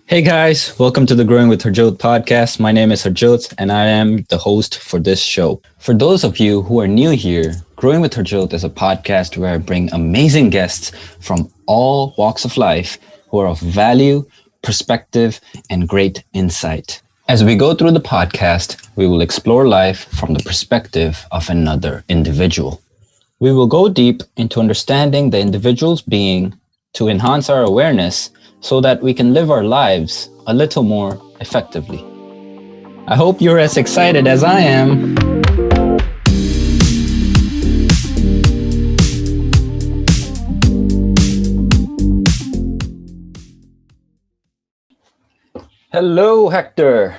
Hey guys, welcome to the Growing with Harjot podcast. My name is Harjot and I am the host for this show. For those of you who are new here, Growing with Harjot is a podcast where I bring amazing guests from all walks of life who are of value, perspective, and great insight. As we go through the podcast, we will explore life from the perspective of another individual. We will go deep into understanding the individual's being to enhance our awareness so that we can live our lives a little more effectively. I hope you're as excited as I am. Hello, Hector.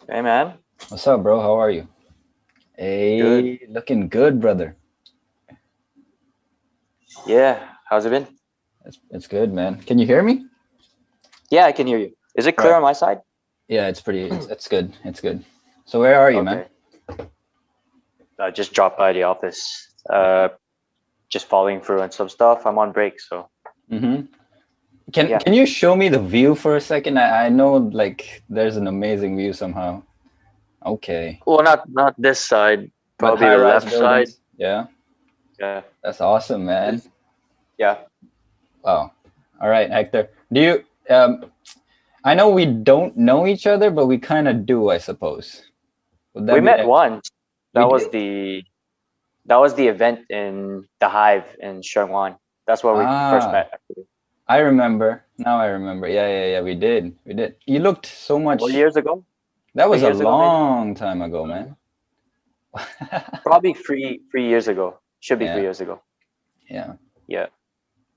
Hey man, What's up, bro? How are you? good. Hey, looking good, brother. Yeah, how's it been? It's good, man. Can you hear me? Yeah, I can hear you. Is it clear Right. on my side? Yeah, it's good. It's good. So where are you, man? Okay. I just dropped by the office. Just following through on some stuff. I'm on break, so Mm-hmm. Can yeah. can you show me the view for a second? I know like there's an amazing view somehow. Okay. Well, not this side. But Probably the high-rise left side. buildings. Yeah. Yeah. That's awesome, man. This, yeah. Wow. All right, Hector. Do you I know we don't know each other, but we kind of do, I suppose. Would We that be met once. we That did? was the that was the event in the Hive in Shangwan. That's where we first Ah, met. Actually. I remember. Now I remember. Yeah, we did. We did. You looked so 4 much. years ago, That was three a years ago, maybe. long time ago, man. Probably three years ago. Should be three Yeah, years ago. yeah. Yeah.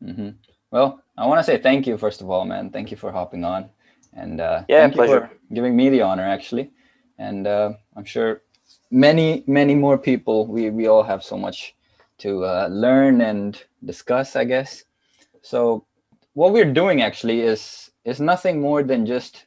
hmm Well, I want to say thank you, first of all, man. Thank you for hopping on. And Yeah. thank you Pleasure. for giving me the honor, actually. And I'm sure many more people, we all have so much to learn and discuss, I guess. So, what we're doing actually is nothing more than just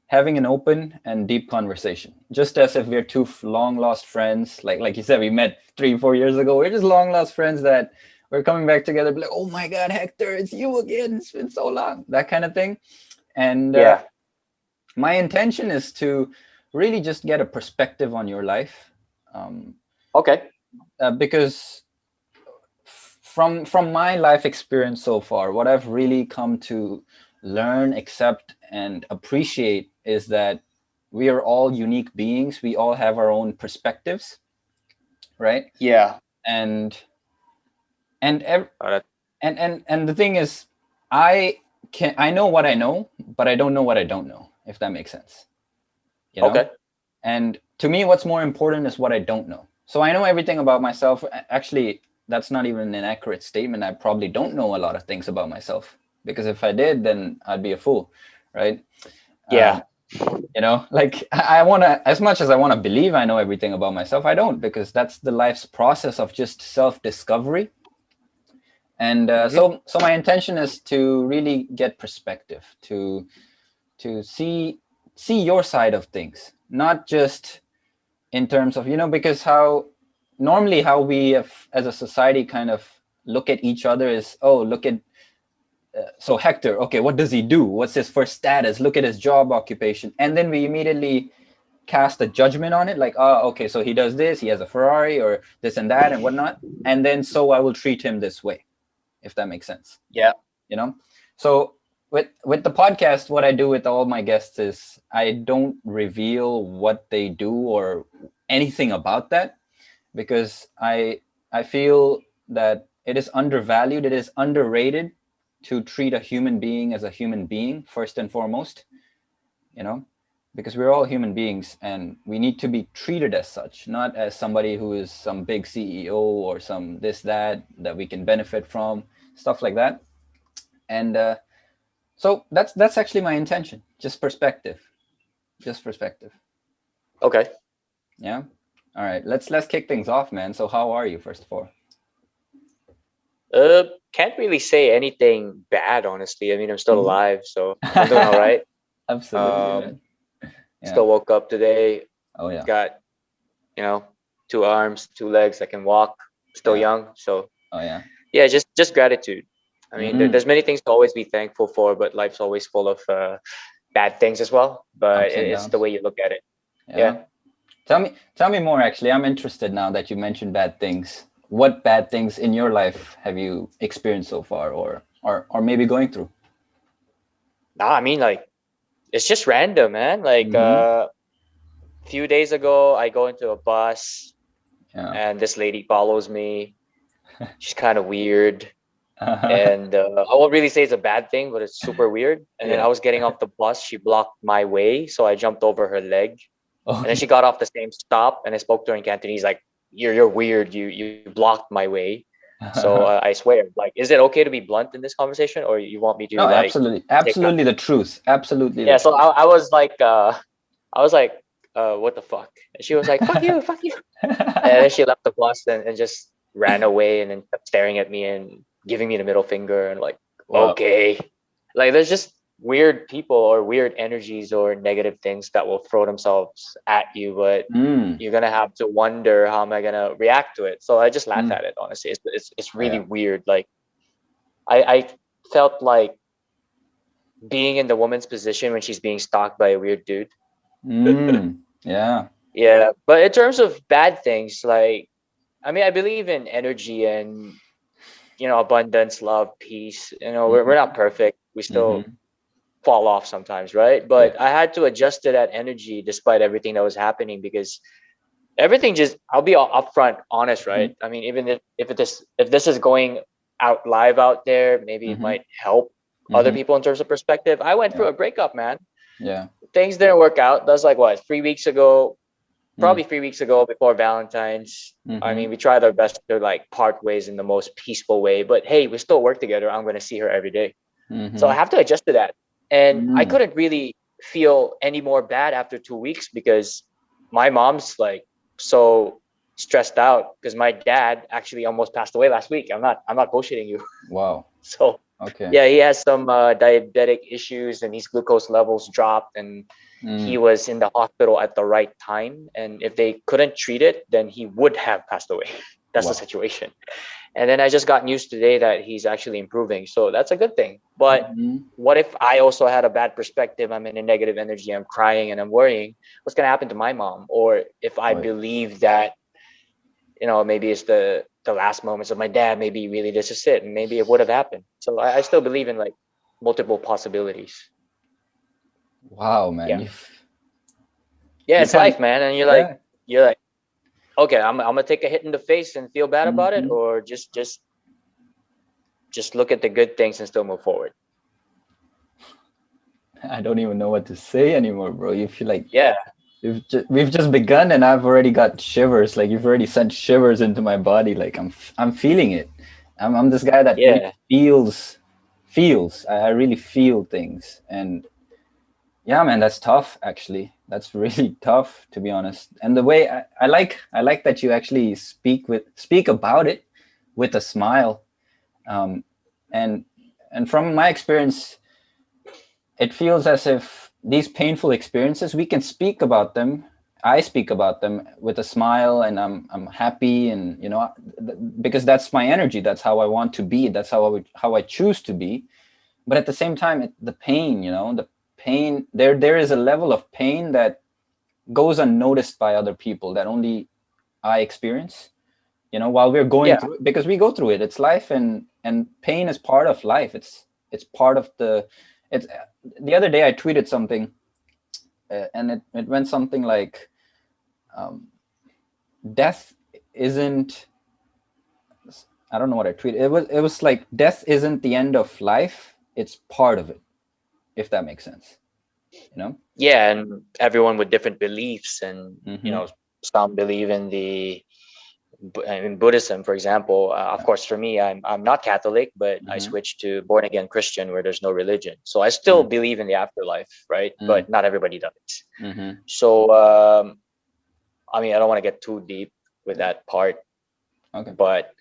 having an open and deep conversation, just as if we're two long lost friends. Like you said, we met 3 4 years ago. We're just long lost friends that we're coming back together, be like, oh my god, Hector, it's you again, it's been so long, that kind of thing. And Yeah. my intention is to really just get a perspective on your life, um, Okay. because from my life experience so far, what I've really come to learn, accept, and appreciate is that we are all unique beings. We all have our own perspectives, right? Yeah. And and ev- Oh, that, and the thing is, I know what I know, but I don't know what I don't know. If that makes sense, you know. okay. And to me, what's more important is what I don't know. So I know everything about myself. Actually, that's not even an accurate statement. I probably don't know a lot of things about myself, because if I did, then I'd be a fool, right? Yeah. Um, like I want to, as much as I want to believe I know everything about myself, I don't, because that's the life's process of just self-discovery. And hmm so my intention is to really get perspective, to see your side of things, not just in terms of, because how normally how we have, as a society, kind of look at each other is, oh, look at so Hector, okay, what does he do, what's his first status, look at his job occupation, and then we immediately cast a judgment on it, like, oh, okay, so he does this, he has a Ferrari or this and that and whatnot, and then so I will treat him this way, if that makes sense. Yeah. you know so with the podcast, what I do with all my guests is I don't reveal what they do or anything about that, because I feel that it is undervalued, it is underrated to treat a human being as a human being first and foremost, you know because we're all human beings and we need to be treated as such, not as somebody who is some big CEO or some this that we can benefit from, stuff like that. And so that's actually my intention, just perspective. Okay. Yeah. All right, let's kick things off, man. So how are you, first of all? Can't really say anything bad, honestly. I mean, I'm still Mhm. alive, so I'm doing all right. Absolutely, Um, man. Yeah. Still woke up today. Oh yeah. Got you know, 2 arms, 2 legs. I can walk. Still Yeah. young, so Oh yeah. yeah. Just gratitude. I mean, Mm. there's many things to always be thankful for, but life's always full of bad things as well. But Ups and it's the downs. way you look at it. Yeah. Yeah. Tell me more actually. I'm interested now that you mentioned bad things. What bad things in your life have you experienced so far or maybe going through? Nah, I mean, like, it's just random, man. Like, Mm-hmm. few days ago, I go into a bus Yeah. and this lady follows me. She's kind of weird. And I won't really say it's a bad thing, but it's super weird. And then I Yeah. was getting off the bus. She blocked my way. So I jumped over her leg. And then Okay. she got off the same stop and I spoke to her in Cantonese, like, you're weird. You blocked my way. So I swear, like, is it okay to be blunt in this conversation, or you want me to No, like absolutely. take that? Absolutely the truth. Absolutely the Yeah. So truth. I was like, what the fuck? And she was like, fuck you, fuck you. And then she left the bus and just ran away and then kept staring at me and giving me the middle finger and like, Wow. okay. Like there's just weird people or weird energies or negative things that will throw themselves at you, but Mm. you're gonna have to wonder how am I gonna react to it. So I just laugh Mm. at it, honestly. It's really Yeah. weird. Like I felt like being in the woman's position when she's being stalked by a weird dude. Mm. Yeah. Yeah. But in terms of bad things, like I mean I believe in energy and abundance, love, peace. We're not Mm-hmm. perfect. We still Mm-hmm. fall off sometimes, right? Yeah. But I had to adjust to that energy despite everything that was happening because everything just I'll be upfront honest, Mm-hmm. right? I mean, even if this is going out live out there, maybe it Mm-hmm. might help other Mm-hmm. people in terms of perspective. I went Yeah. through a breakup, man. Yeah. Things didn't work out. That's like what, 3 weeks ago, Mm. probably 3 weeks ago before Valentine's. I Mm-hmm. mean, we tried our best to like part ways in the most peaceful way, but hey, we still work together. I'm going to see her every day. So I Mm-hmm. have to adjust to that. And I Mm. couldn't really feel any more bad after 2 weeks because my mom's like so stressed out because my dad actually almost passed away last week. I'm not bullshitting you. Wow. So Okay. yeah, he has some diabetic issues and his glucose levels dropped and he Mm. was in the hospital at the right time. And if they couldn't treat it, then he would have passed away. That's the Wow. situation. And then I just got news today that he's actually improving. So that's a good thing. But Mm-hmm. what if I also had a bad perspective? I'm in a negative energy, I'm crying and I'm worrying. What's going to happen to my mom? Or if I Right. believe that, maybe it's the last moments of my dad, maybe really this is it. And maybe it would have happened. So I still believe in like multiple possibilities. Wow, man. Yeah. Yeah, You it's can life, man. And yeah. you're like, okay, I'm gonna take a hit in the face and feel bad about it, Mm-hmm. or just look at the good things and still move forward. I don't even know what to say anymore, bro. You feel like Yeah. we've just begun and I've already got shivers. Like you've already sent shivers into my body. Like I'm feeling it. I'm this guy that really Yeah. feels. I really feel things. And yeah, man, that's tough actually. That's really tough to be honest. And the way I like that you actually speak about it with a smile. Um, and and from my experience, it feels as if these painful experiences we can speak about them. I speak about them with a smile and I'm happy, and because that's my energy, that's how I want to be, that's how I choose to be. But at the same time, the pain, the pain, there is a level of pain that goes unnoticed by other people that only I experience, while we're going Yeah. through it, because we go through it. It's life, and pain is part of life. It's part of it's the other day I tweeted something, and it went something like, um, death isn't, I don't know what I tweeted. It was like, death isn't the end of life, it's part of it, if that makes sense, you know. Yeah, and everyone with different beliefs, and Mm-hmm. some believe in in Buddhism, for example. Of Yeah. course, for me, I'm not Catholic, but I Mm-hmm. switched to born again Christian, where there's no religion. So I still Mm. believe in the afterlife, right? Mm. But not everybody does. Mm-hmm. So I mean, I don't want to get too deep with Yeah. that part, Okay. but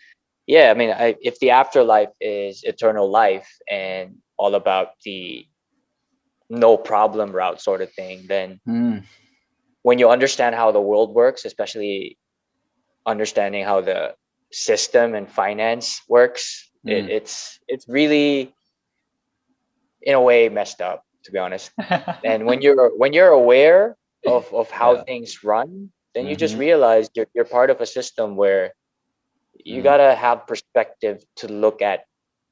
yeah, I mean, if the afterlife is eternal life and all about the no problem route sort of thing, then Mm. when you understand how the world works, especially understanding how the system and finance works, Mm. It's really in a way messed up, to be honest. And when you're aware of how Yeah. things run, then you just Mm-hmm. realize you're part of a system where you Mm. gotta have perspective to look at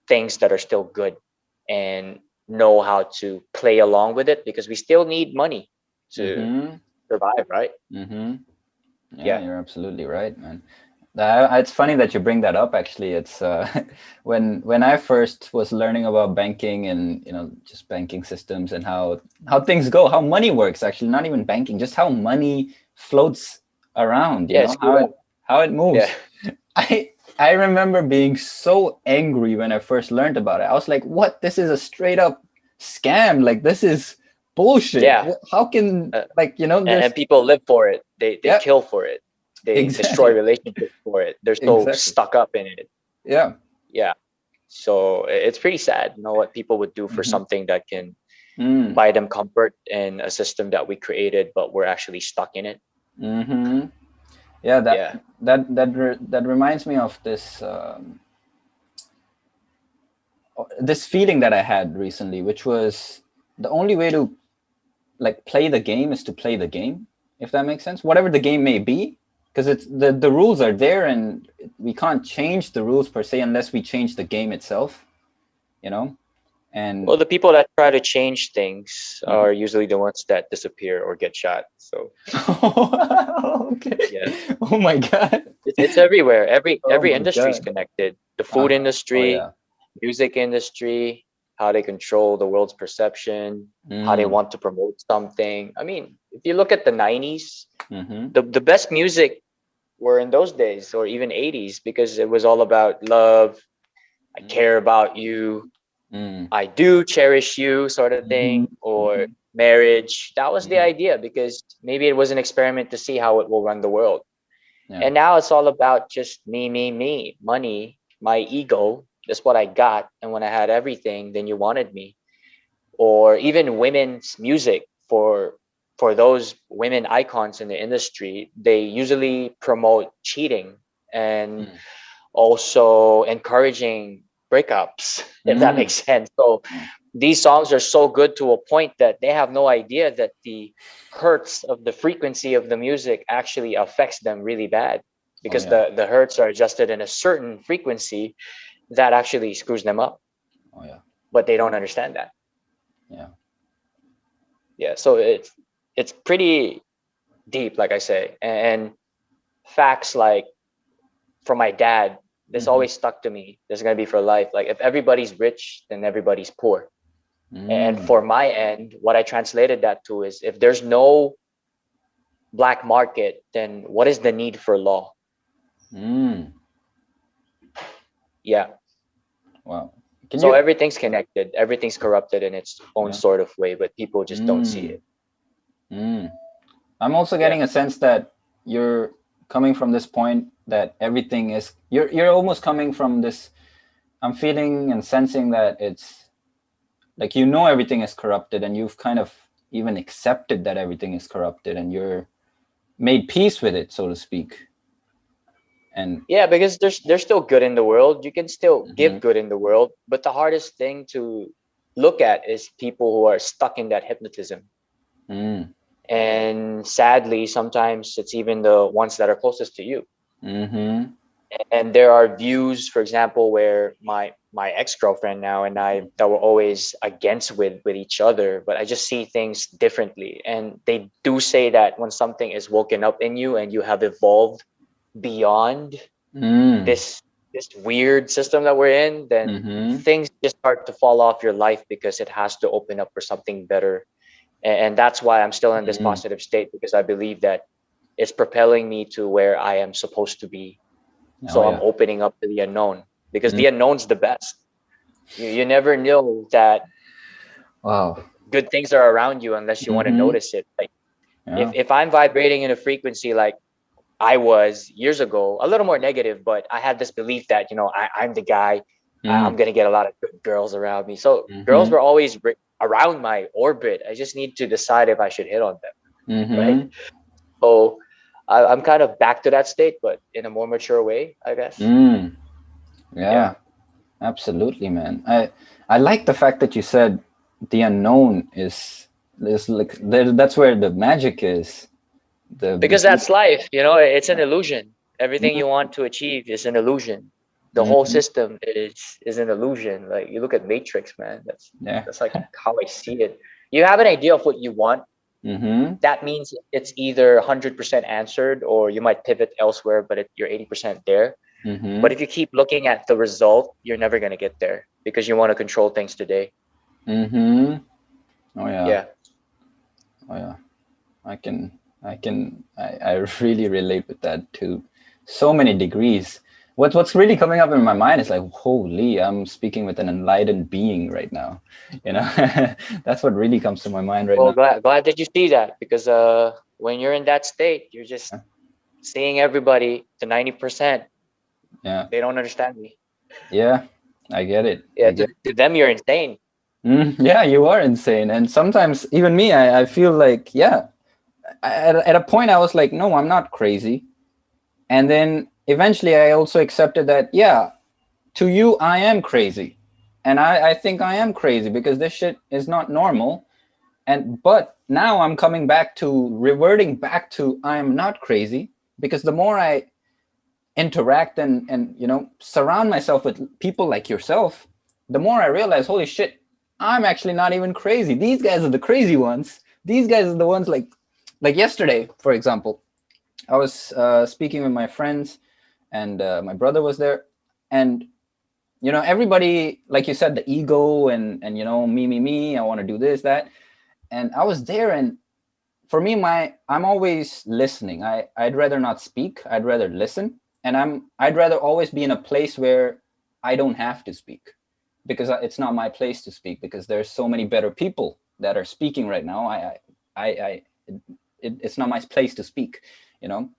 things that are still good and know how to play along with it, because we still need money to Mm-hmm. survive, right? Mm-hmm. Yeah, Yeah. you're absolutely right, man. It's funny that you bring that up. Actually, it's when I first was learning about banking and just banking systems and how things go, how money works. Actually, not even banking, just how money floats around. Yeah, it's screwed up. How it Yeah. moves. I remember being so angry when I first learned about it. I was like, "What? This is a straight up scam! Like this is bullshit. Yeah. How can uh, there's and people live for it. They yeah, kill for it. They destroy exactly, relationships for it. They're so exactly, stuck up in it. yeah." Yeah. So it's pretty sad, what people would do for Mm-hmm. something that can Mm. buy them comfort in a system that we created, but we're actually stuck in it. Mm-hmm. Yeah, Yeah. that reminds me of this feeling that I had recently, which was the only way to like play the game is to play the game, if that makes sense. Whatever the game may be, because it's the rules are there, and we can't change the rules per se unless we change the game itself, you know. And Well, the people that try to change things Mhm. are usually the ones that disappear or get shot. So Okay. yeah, Oh my god. it's everywhere. Every Oh every my industry is god. connected. The food Uh-huh. Oh industry, yeah. music industry, how they control the world's perception, how they Mm. want to promote something. I mean, if you look at the 90s, Mm-hmm. the best music were in those days, or even 80s, because it was all about love. I care about you. Mm. I do cherish you, sort of Mm-hmm. thing, or Mm-hmm. marriage. That was the Mm-hmm. idea, because maybe it was an experiment to see how it will run the world. Yeah. And now it's all about just me, money, my ego. That's what I got. And when I had everything, then you wanted me. Or even women's music, for those women icons in the industry, they usually promote cheating and Mm. also encouraging breakups, if that Mm. makes sense. So Yeah. these songs are so good to a point that they have no idea that the hertz of the frequency of the music actually affects them really bad, Oh because yeah. the hertz are adjusted in a certain frequency that actually screws them up, Oh yeah. but they don't understand that. Yeah. Yeah, so it's pretty deep, like I say. And facts like, from my dad, this Mm-hmm. always stuck to me. This is going to be for life. Like, if everybody's rich, then everybody's poor. And Mm. for my end, what I translated that to is, if there's no black market, then what is the need for law? Mm. Yeah. Wow. Can So you? everything's connected, everything's corrupted in its own Yeah. sort of way, but people just don't see Mm. it. Mm. I'm also Yeah. getting a sense that you're coming from this point that everything is you're almost coming from this. I'm feeling and sensing that it's like everything is corrupted, and you've kind of even accepted that everything is corrupted, and you're made peace with it, so to speak. And Yeah, because there's still good in the world. You can still Mhm. give good in the world, but the hardest thing to look at is people who are stuck in that hypnotism. Mm. And sadly, sometimes it's even the ones that are closest to you. Mm-hmm. And there are views, for example, where my ex-girlfriend now and I, that were always against with each other, but I just see things differently. And they do say that when something is woken up in you and you have evolved beyond Mm. this weird system that we're in, then Mm-hmm. things just start to fall off your life, because it has to open up for something better. And that's why I'm still in this Mm. positive state, because I believe that it's propelling me to where I am supposed to be. Oh So I'm yeah. opening up to the unknown, because Mm. the unknown's the best. You never know that Wow. good things are around you unless you want to Mm-hmm. notice it. Like, Yeah. if I'm vibrating in a frequency like I was years ago, a little more negative, but I had this belief that, I'm the guy. I'm Mm. going to get a lot of good girls around me. So girls Mm-hmm. were always around my orbit. I just need to decide if I should hit on them. Right. Mm-hmm. So I'm kind of back to that state, but in a more mature way, I guess. Mm. Yeah. Yeah. Absolutely, man. I like the fact that you said the unknown is like there, that's where the magic is. The Because beauty. that's life, it's an illusion. Everything you want to achieve is an illusion. The whole Mm-hmm. system is an illusion. Like you look at Matrix, man. That's Yeah. that's like how I see it. You have an idea of what you want. Mm-hmm. That means it's either 100% answered, or you might pivot elsewhere, but you're 80% there. But Mm-hmm. if you keep looking at the result, you're never going to get there because you want to control things today. Mm-hmm. Oh yeah. Yeah. Oh yeah. I can I really relate with that to so many degrees. What's really coming up in my mind is like, holy, I'm speaking with an enlightened being right now. You know, that's what really comes to my mind right Well, now. glad that you see that, because when you're in that state, you're just seeing everybody to 90%. Yeah. They don't understand me. Yeah. I get it. Yeah, I to, get to them, you're insane. yeah, you are insane. And sometimes even me, I feel like, yeah, at a point I was like, no, I'm not crazy. And then eventually I also accepted that, yeah, to you, I am crazy. And I think I am crazy because this shit is not normal. And but now I'm coming back to reverting back to I am not crazy because the more I interact and surround myself with people like yourself, the more I realize, holy shit, I'm actually not even crazy. These guys are the crazy ones. These guys are the ones like yesterday, for example. I was speaking with my friends, and my brother was there, and everybody, like you said, the ego and me, I want to do this, that, and I was there, and for me, I'm always listening. I'd rather not speak. I'd rather listen, and I'd rather always be in a place where I don't have to speak because it's not my place to speak because there's so many better people that are speaking right now. I it's not my place to speak, you know.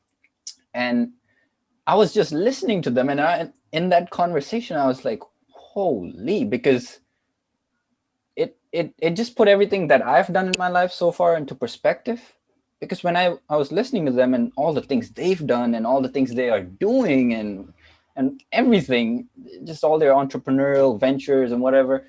And I was just listening to them, and in that conversation, I was like, holy, because it just put everything that I've done in my life so far into perspective. Because when I was listening to them and all the things they've done and all the things they are doing and everything, just all their entrepreneurial ventures and whatever,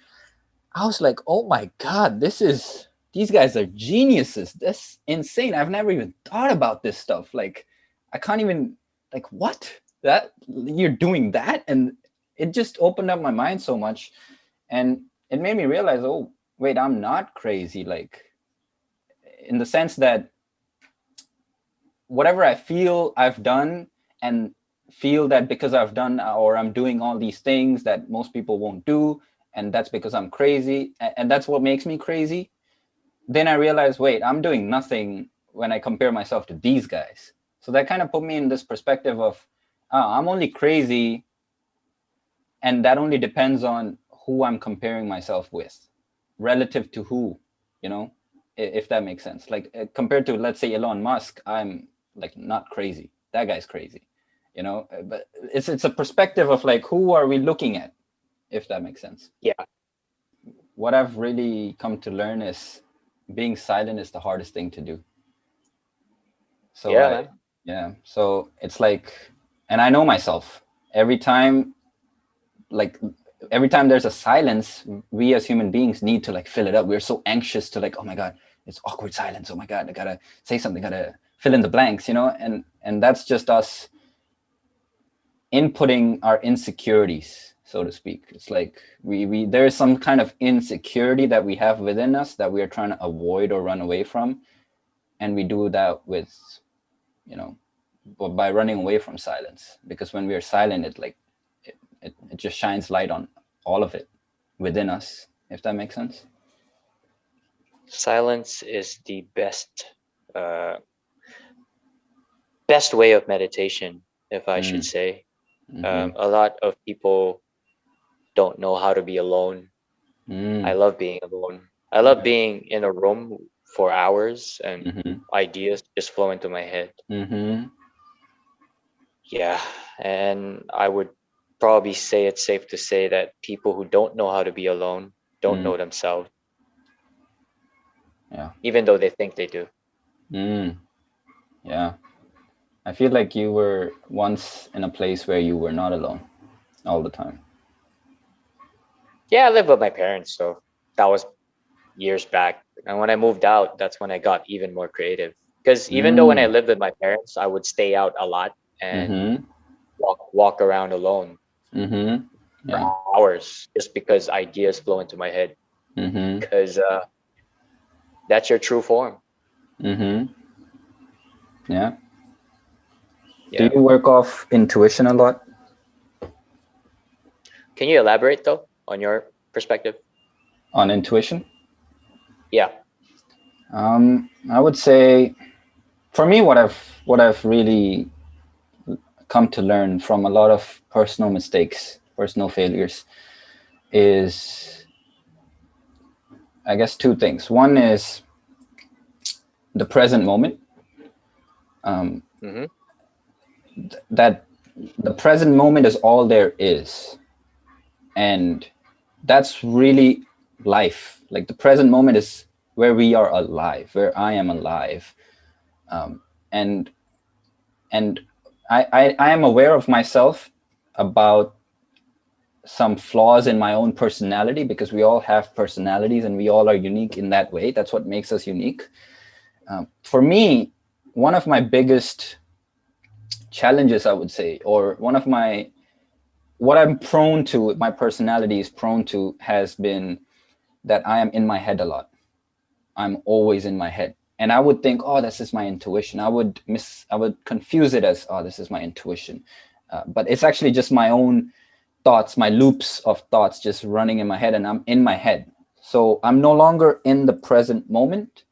I was like, oh my God, these guys are geniuses. That's insane. I've never even thought about this stuff. Like, I can't even, like, what? That you're doing that? And it just opened up my mind so much. And it made me realize, oh, wait, I'm not crazy. Like, in the sense that whatever I feel I've done and feel that because I've done or I'm doing all these things that most people won't do, and that's because I'm crazy, and that's what makes me crazy. Then I realized, wait, I'm doing nothing when I compare myself to these guys. So that kind of put me in this perspective of, I'm only crazy, and that only depends on who I'm comparing myself with, relative to who, you know, if that makes sense. Like compared to, let's say, Elon Musk, I'm like not crazy. That guy's crazy, But it's a perspective of like who are we looking at, if that makes sense. Yeah. What I've really come to learn is being silent is the hardest thing to do. So Yeah, man. so it's like, and I know myself. Every time, like every time there's a silence, we as human beings need to like fill it up. We're so anxious to like, oh my God, it's awkward silence. Oh my God, I gotta say something, gotta fill in the blanks, and that's just us inputting our insecurities, so to speak. It's like we there is some kind of insecurity that we have within us that we are trying to avoid or run away from. And we do that with, you know, by running away from silence, because when we are silent, it just shines light on all of it within us, if that makes sense. Silence is the uh, best way of meditation, if I should Mm, say. mm-hmm, A lot of people don't know how to be alone. I mm, love being alone. I love being in a room for hours and mm-hmm, ideas just flow into my head. mm-hmm. Yeah, and I would probably say it's safe to say that people who don't know how to be alone don't Mm, know themselves, yeah. even though they think they do. Mm, yeah. I feel like you were once in a place where you were not alone all the time. Yeah, I live with my parents, so that was years back. And when I moved out, that's when I got even more creative. Because even though when I Mm. lived with my parents, I would stay out a lot and Mm-hmm. walk around alone Mm-hmm. for Yeah. hours just because ideas flow into my head. Mm-hmm. Because that's your true form. Mm-hmm. Yeah. Do Yeah. you work off intuition a lot? Can you elaborate though on your perspective? On intuition? Yeah. I would say for me, what I've really come to learn from a lot of personal mistakes, personal failures, is I guess two things. One is the present moment. Mm-hmm. That the present moment is all there is, and that's really life. Like the present moment is where we are alive, where I am alive, and and I am aware of myself about some flaws in my own personality because we all have personalities and we all are unique in that way. That's what makes us unique. For me, one of my biggest challenges, I would say, or one of my what I'm prone to, my personality is prone to, has been that I am in my head a lot. I'm always in my head. And I would think, oh, this is my intuition. I would confuse it as, oh, this is my intuition. But it's actually just my own thoughts, my loops of thoughts just running in my head, and I'm in my head. So I'm no longer in the present moment.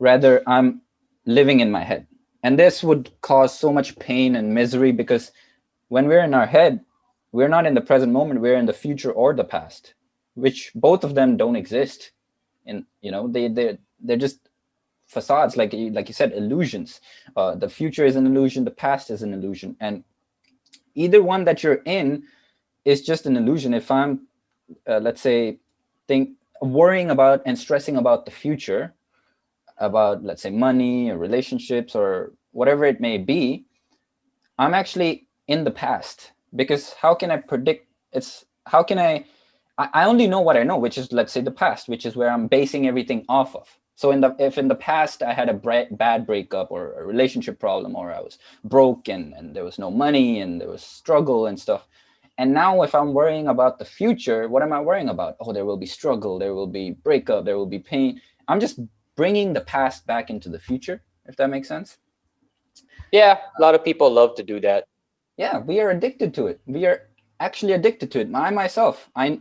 Rather, I'm living in my head. And this would cause so much pain and misery because when we're in our head, we're not in the present moment, we're in the future or the past, which both of them don't exist. And they're just facades, like you said, illusions. The future is an illusion, the past is an illusion, and either one that you're in is just an illusion. If I'm let's say think worrying about and stressing about the future, about, let's say, money or relationships or whatever it may be, I'm actually in the past, because how can I predict? It's how can I only know what I know, which is, let's say, the past, which is where I'm basing everything off of. So if in the past I had a bad breakup or a relationship problem, or I was broke and there was no money and there was struggle and stuff, and now if I'm worrying about the future, what am I worrying about? Oh, there will be struggle, there will be breakup, there will be pain. I'm just bringing the past back into the future, if that makes sense. Yeah. A lot of people love to do that. Yeah, we are addicted to it. We are actually addicted to it. I myself, I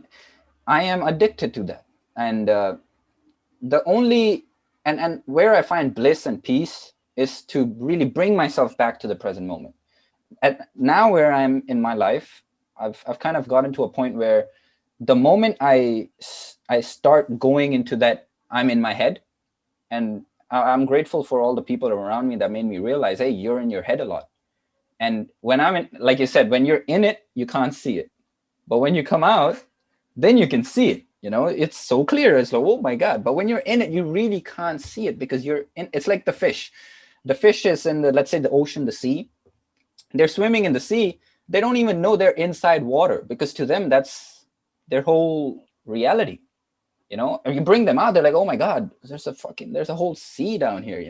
am addicted to that. And the only and where I find bliss and peace is to really bring myself back to the present moment. At now where I'm in my life, I've kind of gotten to a point where the moment I start going into that, I'm in my head. And I'm grateful for all the people around me that made me realize, hey, you're in your head a lot. And when I'm in, like you said, when you're in it, you can't see it. But when you come out, then you can see it. It's so clear. It's like, oh my God. But when you're in it, you really can't see it because you're in. It's like the fish. The fish is in the, let's say, the ocean, the sea. They're swimming in the sea. They don't even know they're inside water because to them, that's their whole reality. And you bring them out, they're like, oh my God, there's a whole sea down here.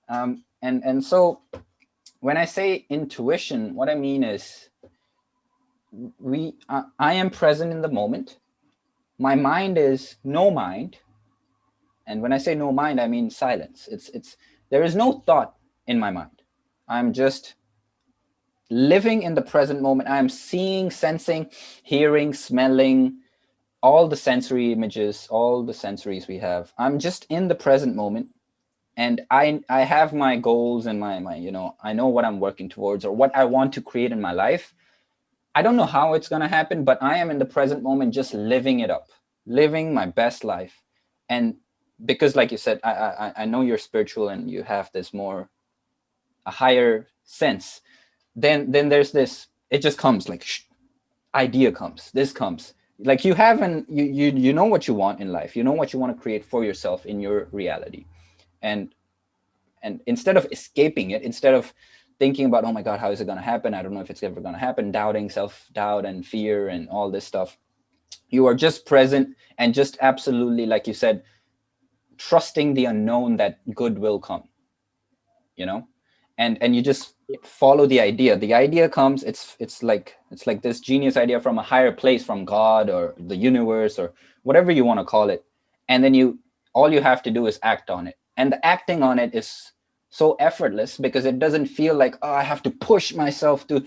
And so when I say intuition, what I mean is I am present in the moment. My mind is no mind. And when I say no mind, I mean silence. It's there is no thought in my mind. I'm just living in the present moment. I'm seeing, sensing, hearing, smelling, all the sensory images, all the sensories we have. I'm just in the present moment. And I have my goals and my I know what I'm working towards or what I want to create in my life. I don't know how it's going to happen, but I am in the present moment just living it up, living my best life. And because, like you said, I know you're spiritual and you have this more, a higher sense. Then there's this, it just comes like idea comes, this comes. Like you haven't, you know what you want in life. You know what you want to create for yourself in your reality. And instead of escaping it, instead of thinking about, oh my God, how is it going to happen, I don't know if it's ever going to happen, doubting, self-doubt and fear and all this stuff, You are just present and just absolutely, like you said, trusting the unknown that good will come, you know. And you just follow the idea comes, it's like this genius idea from a higher place, from God or the universe or whatever you want to call it. And then you all you have to do is act on it, and the acting on it is so effortless because it doesn't feel like, oh, I have to push myself to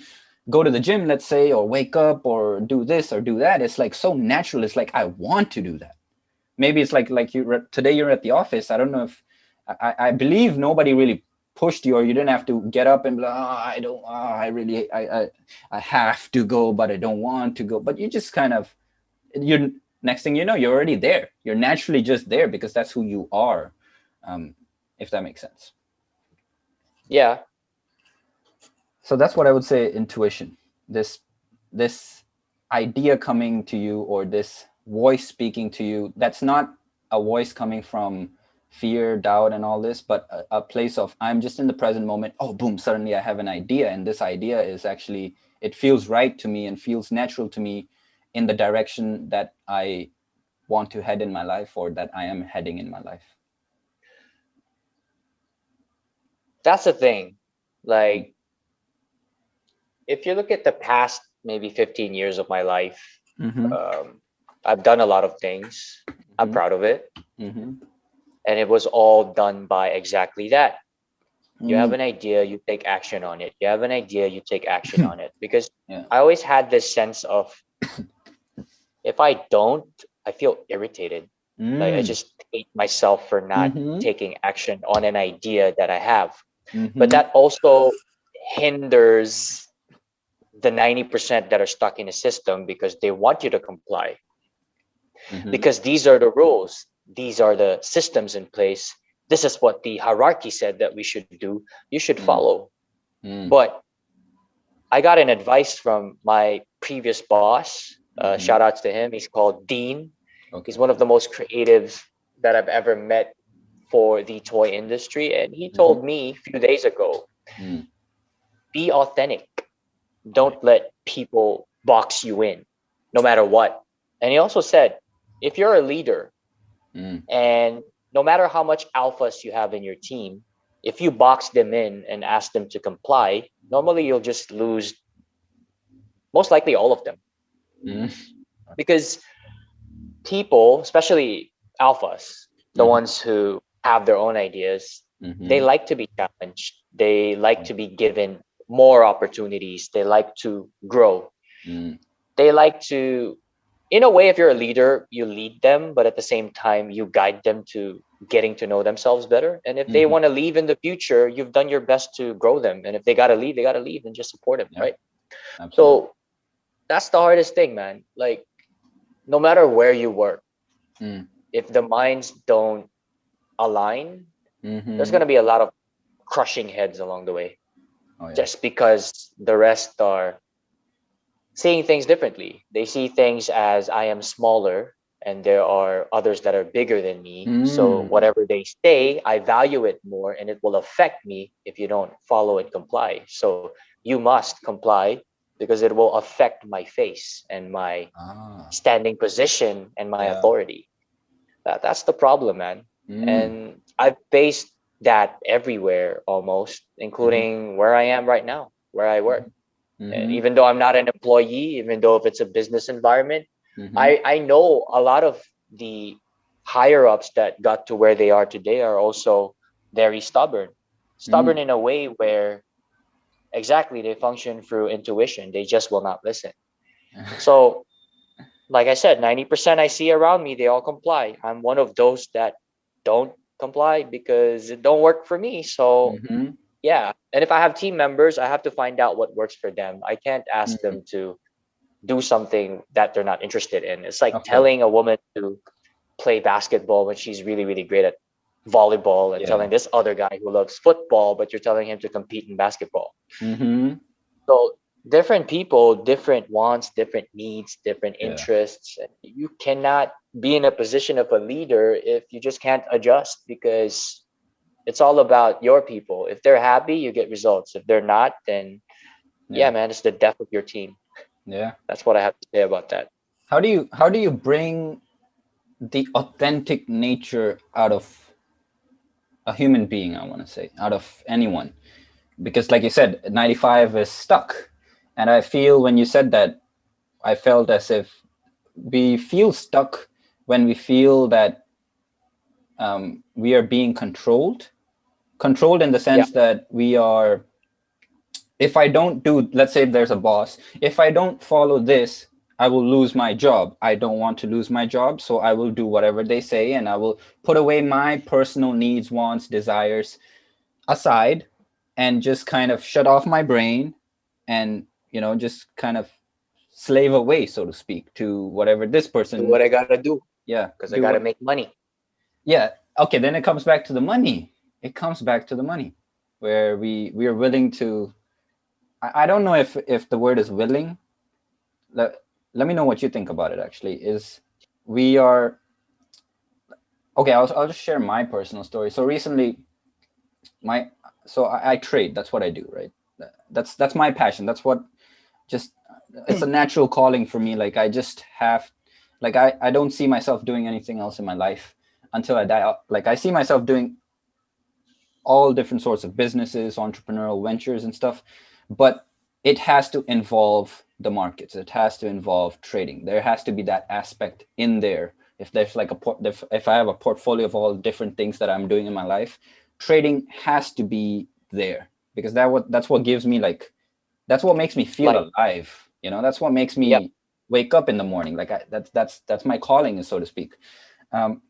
go to the gym, let's say, or wake up or do this or do that. It's like so natural. It's like I want to do that. Maybe it's like today you're at the office. I don't know if I believe nobody really pushed you, or you didn't have to get up and be like, oh, I don't, oh, I really, I have to go, but I don't want to go. But you just kind of, you're, next thing you know, you're already there. You're naturally just there because that's who you are. Um, if that makes sense. Yeah. So that's what I would say, intuition. This idea coming to you, or this voice speaking to you, that's not a voice coming from fear, doubt, and all this, but a place of, I'm just in the present moment. Oh, boom, suddenly I have an idea, and this idea is actually, it feels right to me and feels natural to me in the direction that I want to head in my life, or that I am heading in my life. That's the thing. Like, if you look at the past maybe 15 years of my life, Mm-hmm. um, I've done a lot of things. I'm Mm-hmm. proud of it. Mm-hmm. And it was all done by exactly that. You have Mm. an idea, you take action on it. You have an idea, you take action on it. Because Yeah. I always had this sense of, if I don't, I feel irritated. Like, I Mm. just hate myself for not Mm-hmm. taking action on an idea that I have. But Mm-hmm. that also hinders the 90% that are stuck in a system because they want you to comply. Mm-hmm. Because these are the rules, these are the systems in place. This is what the hierarchy said that we should do. You should Mm. follow. Mm. But I got an advice from my previous boss. Mm-hmm. Shout outs to him. He's called Dean. He's Okay. one of the most creatives that I've ever met for the toy industry. And he Mm-hmm. told me a few days ago, Mm. be authentic. Right. Don't let people box you in, no matter what. And he also said, if you're a leader, Mm. and no matter how much alphas you have in your team, if you box them in and ask them to comply, normally you'll just lose most likely all of them. Mm. Because people, especially alphas, the Mm-hmm. ones who have their own ideas, they Mm-hmm. like to be challenged. They like to be given more opportunities. They like to grow. Mm. They like to, in a way, if you're a leader, you lead them, but at the same time you guide them to getting to know themselves better. And if they Mm-hmm. want to leave in the future, you've done your best to grow them. And if they got to leave, they got to leave, and just support them, Yeah. right? Absolutely. So that's the hardest thing, man. Like, no matter where you work, Mm. if the minds don't align, there's Mm-hmm. going to be a lot of crushing heads along the way, Oh yeah. just because the rest are seeing things differently. They see things as, I am smaller and there are others that are bigger than me. So Mm. whatever they say, I value it more, and it will affect me if you don't follow and comply. So you must comply because it will affect my face and my Ah. standing position and my Yeah. authority. That's the problem, man. Mm. And I've faced that everywhere almost, Mm-hmm. including where I am right now, where I work. And Mm-hmm. even though I'm not an employee, even though if it's a business environment, Mm-hmm. I know a lot of the higher ups that got to where they are today are also very stubborn. Mm. Stubborn in a way where exactly they function through intuition. They just will not listen. So, like I said, 90% I see around me, they all comply. I'm one of those that don't comply because it don't work for me. So Mm-hmm. yeah. And if I have team members, I have to find out what works for them. I can't ask Mm. them to do something that they're not interested in. It's like Of course. telling a woman to play basketball when she's really, really great at volleyball, and Yeah. telling this other guy who loves football, but you're telling him to compete in basketball. Mm-hmm. So different people, different wants, different needs, different Yeah. interests. You cannot be in a position of a leader if you just can't adjust, because it's all about your people. If they're happy, you get results. If they're not, then yeah, Yeah. man, it's the death of your team. Yeah. That's what I have to say about that. how do you bring the authentic nature out of a human being, I want to say, out of anyone? Because like you said, 95 is stuck. And I feel when you said that, I felt as if we feel stuck when we feel that we are being controlled in the Yeah. sense that we are, if I don't do, let's say there's a boss, if I don't follow this, I will lose my job. I don't want to lose my job, so I will do whatever they say, and I will put away my personal needs, wants, desires aside, and just kind of shut off my brain, and just kind of slave away, so to speak, to whatever this Do person. what I gotta do Yeah, because I do gotta what. make money. Yeah, okay, then it comes back to the money. It comes back to the money, where we are willing to. I don't know if the word is willing. Let me know what you think about it. Actually, is we are okay. I'll just share my personal story. So recently, my I trade. That's what I do, right? That's my passion. That's what just it's a natural calling for me. Like I just have, like I don't see myself doing anything else in my life until I die. Like I see myself doing all different sorts of businesses, entrepreneurial ventures and stuff, but it has to involve the markets. It has to involve trading. There has to be that aspect in there. If there's like if I have a portfolio of all different things that I'm doing in my life, trading has to be there, because that's what gives me, like, that's what makes me feel Like, alive. That's what makes yep. me wake up in the morning. Like that's my calling, so to speak. Um,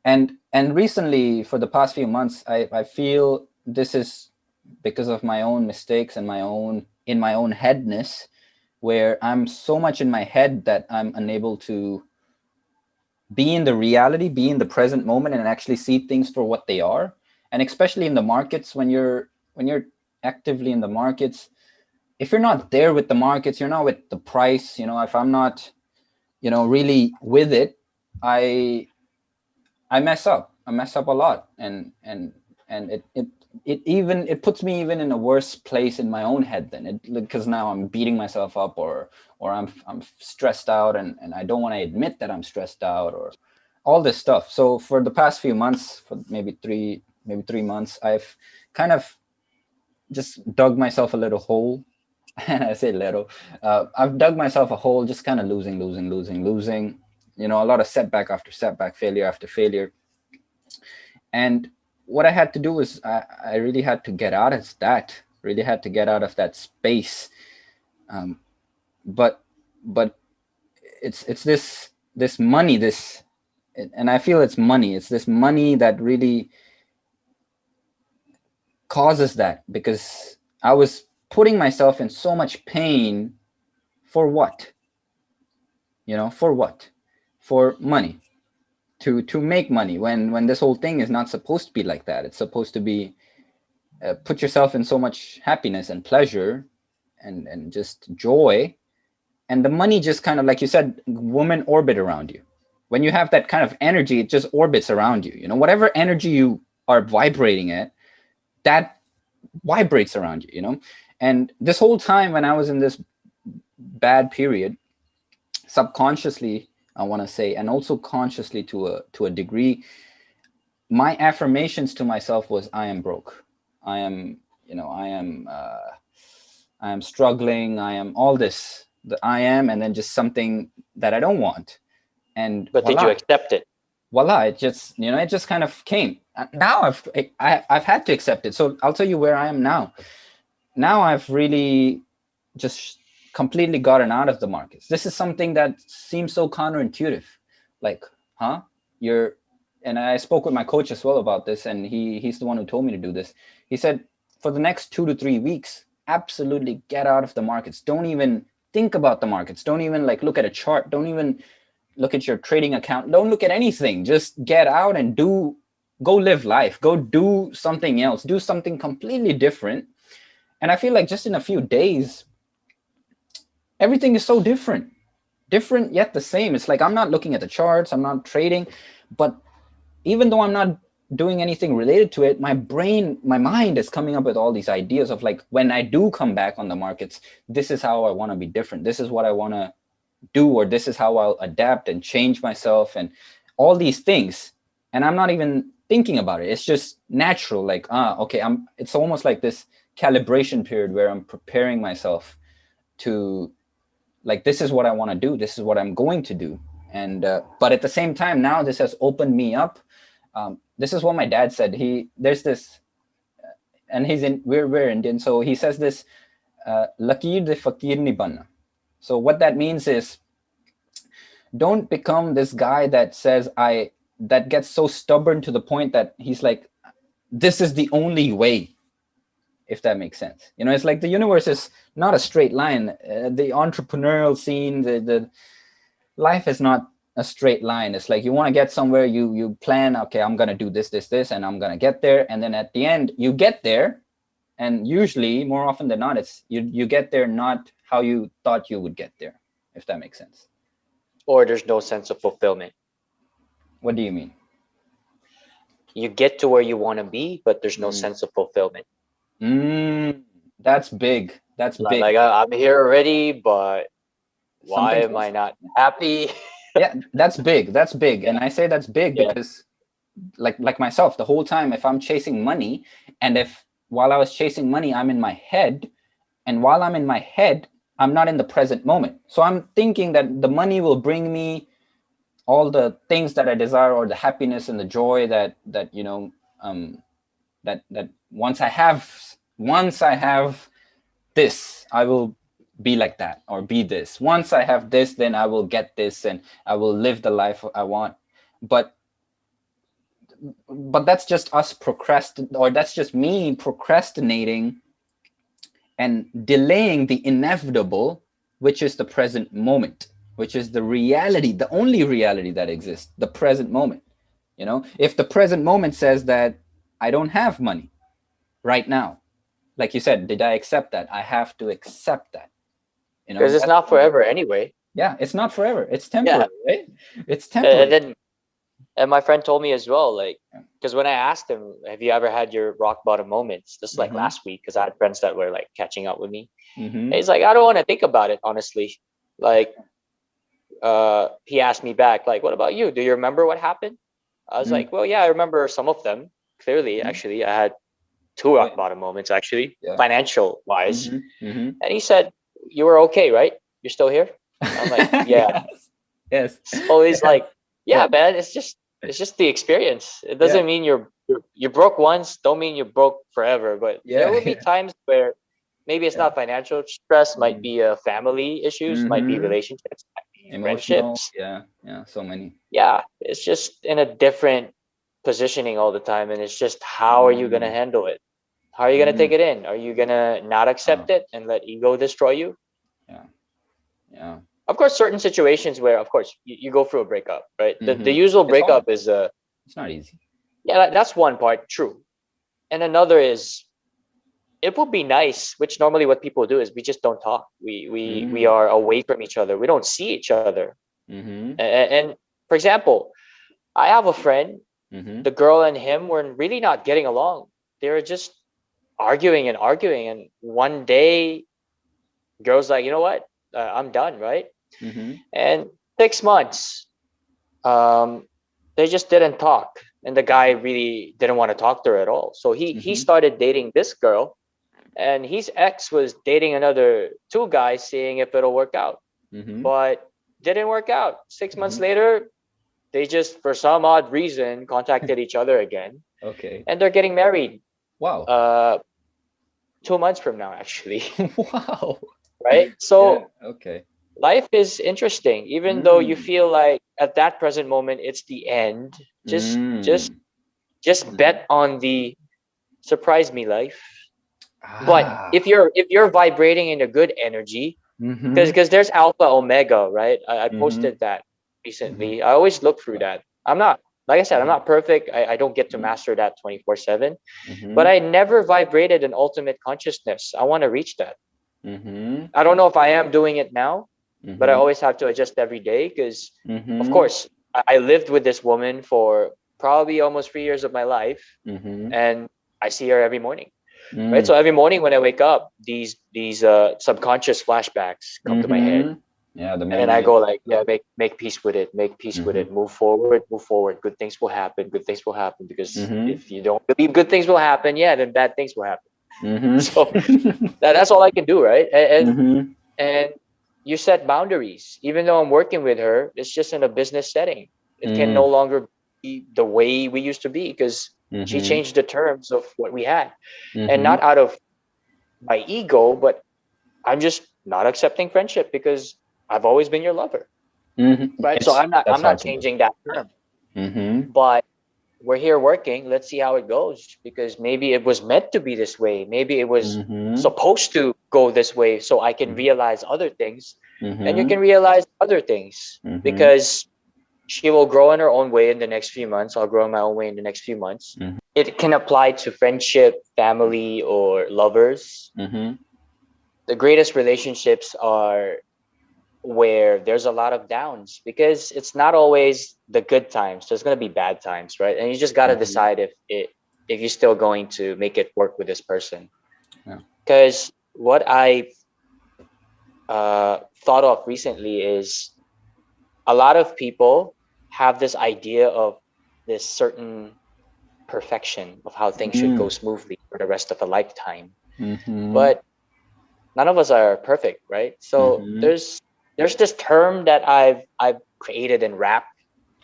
and recently, for the past few months, I feel this is because of my own mistakes and my own headness, where I'm so much in my head that I'm unable to be in the reality, be in the present moment, and actually see things for what they are. And especially in the markets, when you're actively in the markets, if you're not there with the markets, you're not with the price. If I'm not really with it, i I mess up. I mess up a lot, and it puts me even in a worse place in my own head then, because now I'm beating myself up, or I'm stressed out, and I don't want to admit that I'm stressed out, or all this stuff. So for the past few months, for maybe 3 months, I've kind of just dug myself a little hole. And I say little, I've dug myself a hole, just kind of losing, a lot of setback after setback, failure after failure. And what I had to do was I really had to get out of that, really had to get out of that space. um, but but it's this money, and I feel it's money, it's this money that really causes that, because I was putting myself in so much pain. For what? For what? For money, to make money, when this whole thing is not supposed to be like that. It's supposed to be, put yourself in so much happiness and pleasure, and just joy. And the money just kind of, like you said, women orbit around you. When you have that kind of energy, it just orbits around you. Whatever energy you are vibrating at, that vibrates around you. And this whole time when I was in this bad period, subconsciously, I want to say, and also consciously, to a degree, my affirmations to myself was, I am broke. I am, I am struggling. I am all this. The I am, and then just something that I don't want. And But did you voila, accept it? voila! It just kind of came. Now I've had to accept it. So I'll tell you where I am now. Now I've really just completely gotten out of the markets. This is something that seems so counterintuitive. Like, huh? You're, and I spoke with my coach as well about this, and he's the one who told me to do this. He said, for the next 2 to 3 weeks, absolutely get out of the markets. Don't even think about the markets. Don't even like look at a chart. Don't even look at your trading account. Don't look at anything. Just get out and go live life. Go do something else. Do something completely different. And I feel like just in a few days, everything is so different yet the same. It's like I'm not looking at the charts, I'm not trading, but even though I'm not doing anything related to it, my brain, my mind is coming up with all these ideas of, like, when I do come back on the markets, this is how I want to be different. This is what I want to do, or this is how I'll adapt and change myself and all these things. And I'm not even thinking about it. It's just natural. Like, okay, it's almost like this calibration period where I'm preparing myself to, like, this is what I want to do. This is what I'm going to do. And, but at the same time, now this has opened me up. This is what my dad said. There's this, and we're Indian. So he says this, lakir de fakir ni banna. So what that means is, don't become this guy that says that gets so stubborn to the point that he's like, this is the only way, if that makes sense. It's like the universe is not a straight line. The entrepreneurial scene, the life is not a straight line. It's like you want to get somewhere, you plan, okay, I'm going to do this, and I'm going to get there. And then at the end, you get there. And usually, more often than not, it's you get there not how you thought you would get there, if that makes sense. Or there's no sense of fulfillment. What do you mean? You get to where you want to be, but there's no sense of fulfillment. That's big. That's big. Like I'm here already, but why am I not happy? Yeah, that's big. That's big. And I say that's big because like myself, the whole time, if I'm chasing money, and if while I was chasing money, I'm in my head, and while I'm in my head, I'm not in the present moment. So I'm thinking that the money will bring me all the things that I desire, or the happiness and the joy that once I have this, I will be like that, or be this. Once I have this, then I will get this, and I will live the life I want. But that's just us or that's just me procrastinating and delaying the inevitable, which is the present moment, which is the reality, the only reality that exists, the present moment. If the present moment says that I don't have money right now, like you said, did I accept that? I have to accept that. Because it's not forever anyway. Yeah, it's not forever. It's temporary, right? It's temporary. And my friend told me as well, like, because when I asked him, have you ever had your rock bottom moments? Just like last week, because I had friends that were like catching up with me. He's like, I don't want to think about it, honestly. Like, he asked me back, like, what about you? Do you remember what happened? I was like, well, yeah, I remember some of them clearly. Actually, I had 2 rock bottom moments, actually, financial wise. And he said, you were okay, right? You're still here? I'm like, yeah. Yes. So he's like, yeah, man, it's just the experience. It doesn't mean you broke once, don't mean you broke forever. But there will be times where maybe it's not financial stress, might be family issues, might be relationships, might be emotional, friendships. So many. Yeah, it's just in a different positioning all the time, and it's just how are you gonna handle it? How are you gonna take it in? Are you gonna not accept it and let ego destroy you? Yeah. Of course, certain situations where, of course, you go through a breakup, right? The usual breakup is it's not easy. Yeah, that's one part, true. And another is, it would be nice, which normally what people do is we just don't talk. We are away from each other. We don't see each other. And for example, I have a friend, the girl and him were really not getting along. They were just arguing and arguing. And one day, girl's like, you know what? I'm done, right? And 6 months, they just didn't talk. And the guy really didn't want to talk to her at all. So he started dating this girl, and his ex was dating another 2 guys, seeing if it'll work out. But didn't work out. 6 months later, they just, for some odd reason, contacted each other again. Okay. And they're getting married. Wow. 2 months from now, actually. Wow. Right? So okay. Life is interesting, even though you feel like at that present moment it's the end. Just bet on the surprise me life. But if you're vibrating in a good energy, because there's alpha omega, right? I posted that recently. I always look through that. I'm not, like I said, I'm not perfect. I don't get to master that 24/7, but I never vibrated an ultimate consciousness. I want to reach that. I don't know if I am doing it now, but I always have to adjust every day because, of course, I lived with this woman for probably almost 3 years of my life, and I see her every morning. Right, so every morning when I wake up, these subconscious flashbacks come to my head. Yeah, the And then I go memories. like, yeah, make peace with it, make peace with Mm-hmm. it, move forward, move forward. Good things will happen. Good things will happen. Because Mm-hmm. if you don't believe good things will happen, yeah, then bad things will happen. So Mm-hmm. that's all I can do, right? Mm-hmm. And you set boundaries. Even though I'm working with her, it's just in a business setting. It can no Mm-hmm. longer be the way we used to be because she Mm-hmm. changed the terms of what we had, and Mm-hmm. not out of my ego, but I'm just not accepting friendship because I've always been your lover, Mm-hmm. right? So It's I'm that's not hard to do. changing that term, Mm-hmm. but we're here working. Let's see how it goes, because maybe it was meant to be this way. Maybe it was Mm-hmm. supposed to go this way so I can realize other things, and you Mm-hmm. can realize other things, Mm-hmm. because she will grow in her own way in the next few months. I'll grow in my own way in the next few months. It can apply to friendship, family, or lovers. Mm-hmm. The greatest relationships are where there's a lot of downs, because it's not always the good times. There's going to be bad times, right? And you just got to Mm-hmm. decide if you're still going to make it work with this person. Yeah. Because what I thought of recently is a lot of people have this idea of this certain perfection of how things should go Mm. smoothly for the rest of a lifetime. Mm-hmm. But none of us are perfect, right? So Mm-hmm. there's this term that I've created in rap.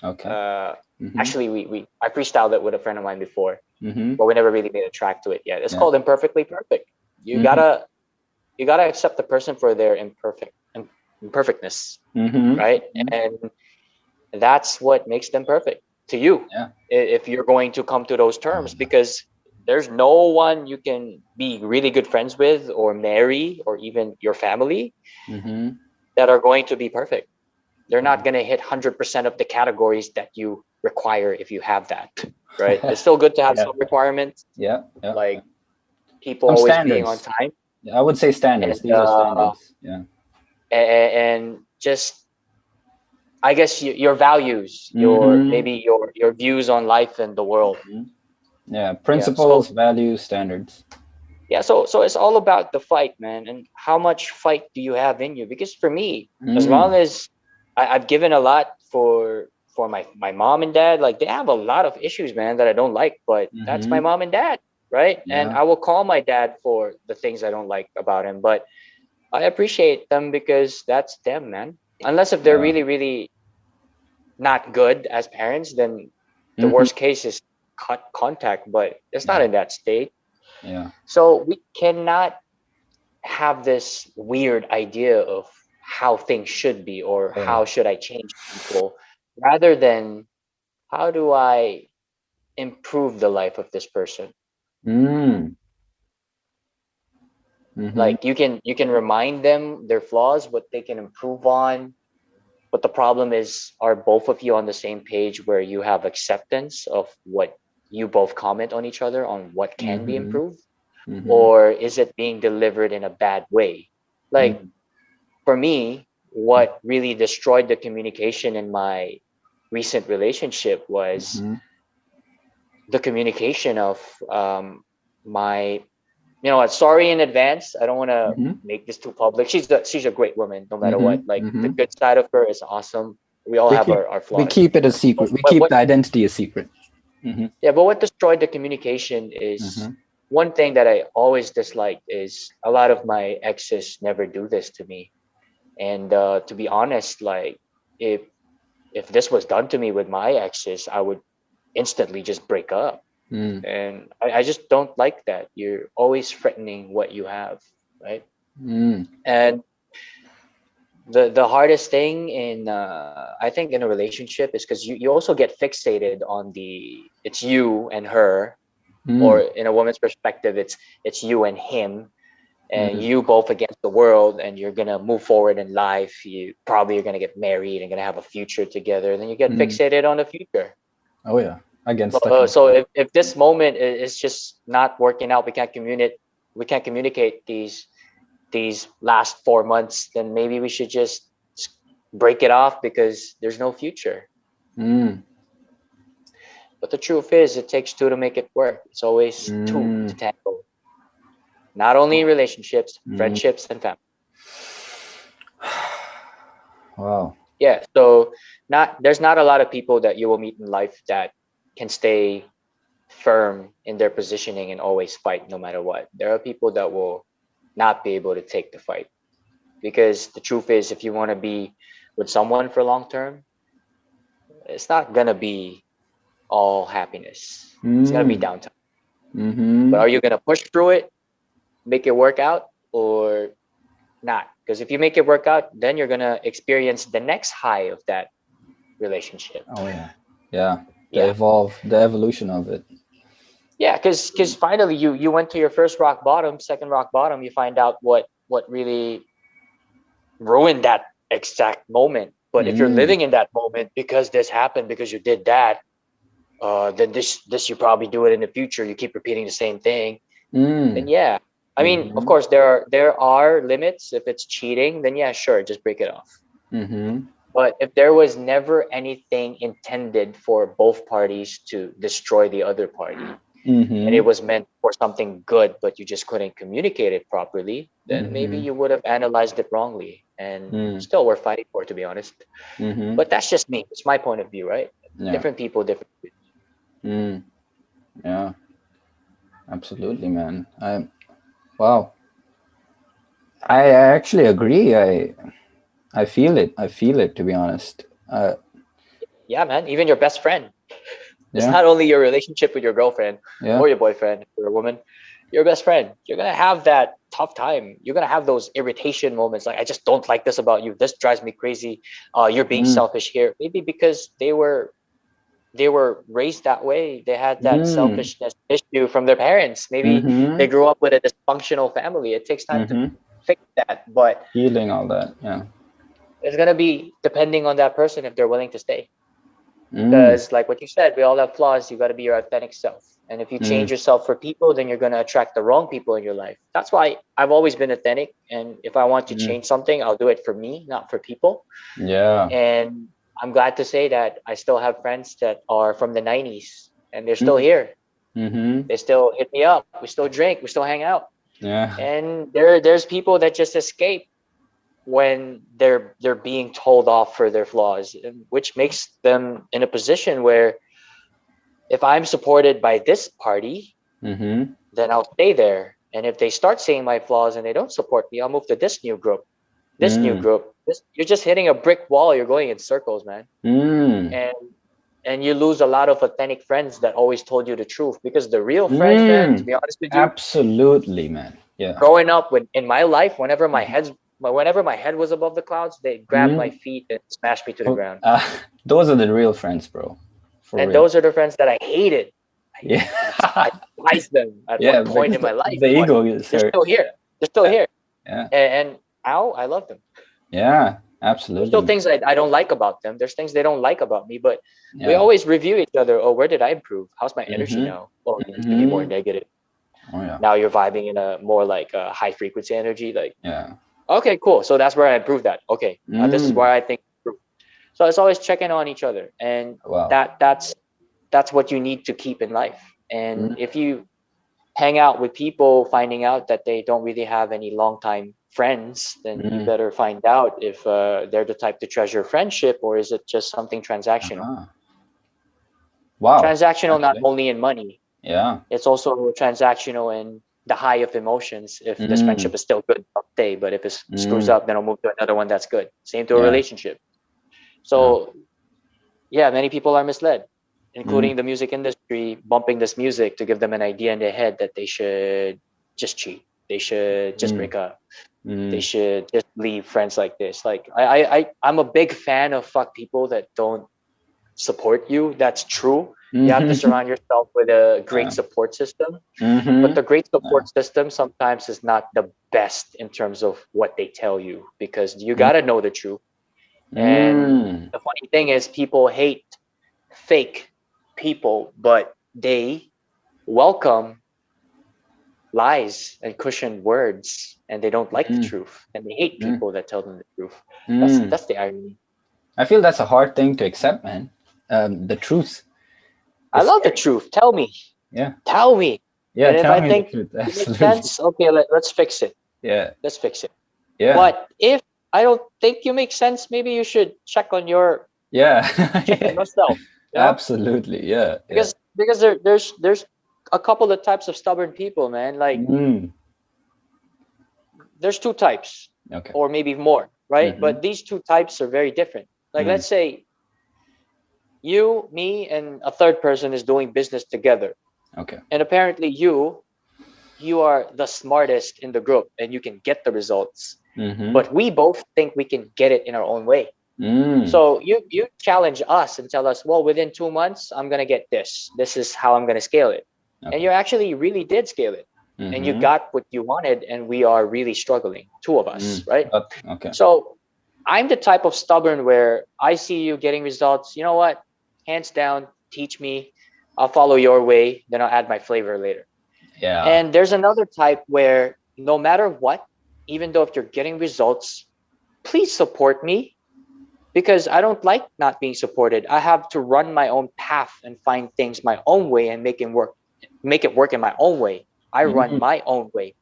Okay. Uh, Mm-hmm. Actually, we I freestyled it with a friend of mine before, Mm-hmm. but we never really made a track to it yet. It's Yeah. called Imperfectly Perfect. You Mm-hmm. gotta you gotta accept the person for their imperfectness, Mm-hmm. right? And that's what makes them perfect to you, Yeah. if you're going to come to those terms, because there's no one you can be really good friends with or marry or even your family Mm-hmm. that are going to be perfect. They're not going to hit 100% of the categories that you require if you have that, right? It's still good to have Yeah. some requirements, Yeah. Yeah. Yeah. like people Some always being on standards. time, Yeah, I would say standards. and These are standards. Yeah. just, I guess, your values, your Mm-hmm. maybe your views on life and the world. Mm-hmm. Yeah. Yeah. So Principles, values, standards. yeah, so it's all about the fight, man, and how much fight do you have in you? Because for me, as long Mm. as I've given a lot for my mom and dad, like they have a lot of issues, man, that I don't like, but that's my Mm-hmm. mom and dad, right? And Yeah. I will call my dad for the things I don't like about him, but I appreciate them because that's them, man. Unless if they're Yeah. really, really not good as parents, then the Mm-hmm. worst case is cut contact, but it's not Yeah. in that state. Yeah. So we cannot have this weird idea of how things should be or Oh yeah. how should I change people, rather than how do I improve the life of this person. Mm. Mm-hmm. Like you can remind them their flaws, what they can improve on. But the problem is, are both of you on the same page where you have acceptance of what you both comment on each other on what can be Mm-hmm. improved, Mm-hmm. or is it being delivered in a bad way? Like Mm-hmm. for me, what really destroyed the communication in my recent relationship was Mm-hmm. the communication of my, you know what, sorry in advance, I don't want to Mm-hmm. make this too public. She's a great woman no matter what. Mm-hmm. Like the Mm-hmm. good side of her is awesome. We all We have keep our we flaws. keep it a secret. We But keep what the identity a secret. Mm-hmm. Yeah, but what destroyed the communication is Mm-hmm. one thing that I always disliked is a lot of my exes never do this to me. And to be honest, like if if this was done to me with my exes, I would instantly just break up. Mm. And I just don't like that. You're always threatening what you have, right? Mm. And the hardest thing in I think in a relationship is because you also get fixated on the it's you and her, or Mm. in a woman's perspective, it's you and him, and Mm. you both against the world, and you're gonna move forward in life. You probably are gonna get married and gonna have a future together. Then you get Mm. fixated on the future. Oh yeah, I get So, stuck in. so if this moment is just not working out, we can't communicate these last 4 months, then maybe we should just break it off because there's no future. Mm. But the truth is, it takes two to make it work. It's always two Mm. to tango. Not only in relationships, Mm. friendships, and family. Wow. Yeah. So not there's not a lot of people that you will meet in life that can stay firm in their positioning and always fight no matter what. There are people that will not be able to take the fight, because the truth is, if you want to be with someone for long term, it's not gonna be all happiness. It's gonna be Mm. downtime. But Mm-hmm. are you gonna push through it, make it work out, or not? Because if you make it work out, then you're gonna experience the next high of that relationship. Oh yeah. Yeah. Yeah, The evolution of it. yeah. Because finally you went to your first rock bottom, second rock bottom. You find out what really ruined that exact moment. But if you're Mm. living in that moment because this happened, because you did that, then this you probably do it in the future. You keep repeating the same thing. Then Mm. yeah. I mean, of Mm-hmm. course, there are limits. If it's cheating, then yeah, sure, just break it off. Mm-hmm. But if there was never anything intended for both parties to destroy the other party, and it Mm-hmm. was meant for something good, but you just couldn't communicate it properly, then maybe Mm-hmm. you would have analyzed it wrongly, and Mm. still worth fighting for, to be honest. Mm-hmm. But that's just me. It's my point of view, right? Yeah. Different people, different views. Mm. Yeah. Absolutely, man. I Wow. I actually agree. I feel it. I feel it, to be honest. Yeah, man. Even your best friend. It's Yeah. not only your relationship with your girlfriend Yeah. or your boyfriend or a woman, your best friend. You're gonna have that tough time. You're gonna have those irritation moments. Like, I just don't like this about you. This drives me crazy. You're being Mm. selfish here. Maybe because they were raised that way. They had that Mm. selfishness issue from their parents. Maybe they Mm-hmm. grew up with a dysfunctional family. It takes time to Mm-hmm. fix that, but Healing all that. Yeah. it's gonna be depending on that person if they're willing to stay. Mm. Because, like what you said, we all have flaws. You got to be your authentic self. And if you change Mm. yourself for people, then you're going to attract the wrong people in your life. That's why I've always been authentic. And if I want to Mm. change something, I'll do it for me, not for people. Yeah. And I'm glad to say that I still have friends that are from the 90s and they're still Mm. here. Mm-hmm. They still hit me up. We still drink. We still hang out. Yeah. And there's people that just escape when they're being told off for their flaws, which makes them in a position where if I'm supported by this party, Mm-hmm. then I'll stay there. And if they start seeing my flaws and they don't support me, I'll move to this new group. This new Mm. group. You're just hitting a brick wall. You're going in circles, man. Mm. And you lose a lot of authentic friends that always told you the truth. Because the real friends, man, to Mm. be honest with you, Absolutely, man. Yeah. growing up in my life, whenever my head was above the clouds, they grabbed my Mm. feet and smashed me to the Oh, ground. those are the real friends, bro. For And real. those are the friends that I hated. Yeah. I despised them at one Yeah, point because in my life, the but ego is they're hurt. still here. They're still Yeah. here. Yeah. And now I love them. Yeah. There's Absolutely, still man. things I don't like about them. There's things they don't like about me, but we Yeah. always review each other. Oh, where did I improve? How's my energy Mm-hmm. now? Oh, you used to be more Mm-hmm. negative. Oh yeah. Now you're vibing in a more like a high frequency energy. Like, Yeah. okay, cool. So that's where I improved that. Okay, this is where Mm. I think I improved. So it's always checking on each other, and Wow. that's what you need to keep in life. And Mm. if you hang out with people finding out that they don't really have any longtime friends, then you Mm. better find out if they're the type to treasure friendship, or is it just something transactional. Uh-huh. Wow. Transactional not Actually. only in money, Yeah. it's also transactional in the high of emotions. If this Mm. friendship is still good, I'll stay, but if it screws Mm. up, then I'll move to another one that's good. Same to a Yeah. relationship. Yeah. So yeah, many people are misled, Mm. including the music industry, bumping this music to give them an idea in their head that they should just cheat, they should just Mm. break up, they Mm. should just leave friends like this. Like, I'm a big fan of fuck people that don't support you. That's true. You have to Mm-hmm. surround yourself with a great Yeah. support system, but Mm-hmm. the great Yeah. support system sometimes is not the best in terms of what they tell you, because you Mm. got to know the truth. And Mm. the funny thing is, people hate fake people, but they welcome lies and cushioned words, and they don't like the Mm. truth, and they hate Mm. people that tell them the truth. that's Mm. that's the irony. I feel that's a hard thing to accept, man. The truth I is love the scary. truth. Tell me. Yeah. Tell me. Yeah. And if Tell I me the think truth. it makes Absolutely. sense, okay, let's fix it. Yeah. Let's fix it. Yeah. But if I don't think you make sense. Maybe you should Yeah. check on yourself. You know, Absolutely. Yeah. Yeah. because there's a couple of types of stubborn people, man. Like Mm. there's two types, Okay. or maybe more, right? Mm-hmm. But these two types are very different. Like Mm. let's say you, me, and a third person is doing business together, Okay. and apparently you are the smartest in the group and you can get the results, Mm-hmm. but we both think we can get it in our own way. Mm. So you challenge us and tell us, well, within 2 months, I'm gonna get this. This is how I'm gonna scale it. And Okay. you actually really did scale it. And you Mm-hmm. got what you wanted, and we are really struggling, two of us, Mm. right? Okay. So I'm the type of stubborn where I see you getting results. You know what? Hands down, teach me. I'll follow your way, then I'll add my flavor later. Yeah. And there's another type where no matter what, even though if you're getting results, please support me, because I don't like not being supported. I have to run my own path and find things my own way and make it work in my own way. I run Mm. my own way.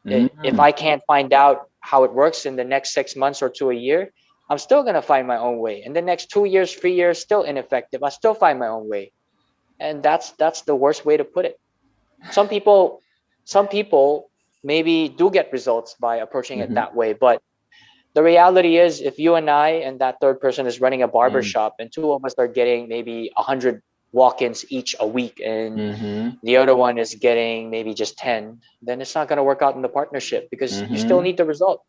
If Mm. I can't find out how it works in the next 6 months or to a year, I'm still gonna find my own way. In the next 2 years, 3 years, still ineffective. I still find my own way. And that's the worst way to put it. Some people some people maybe do get results by approaching it Mm-hmm. that way, but the reality is, if you and I and that third person is running a barber Mm. shop and two of us are getting maybe 100 walk-ins each a week, and Mm-hmm. the other one is getting maybe just 10, then it's not going to work out in the partnership because you still Mm-hmm. need the result.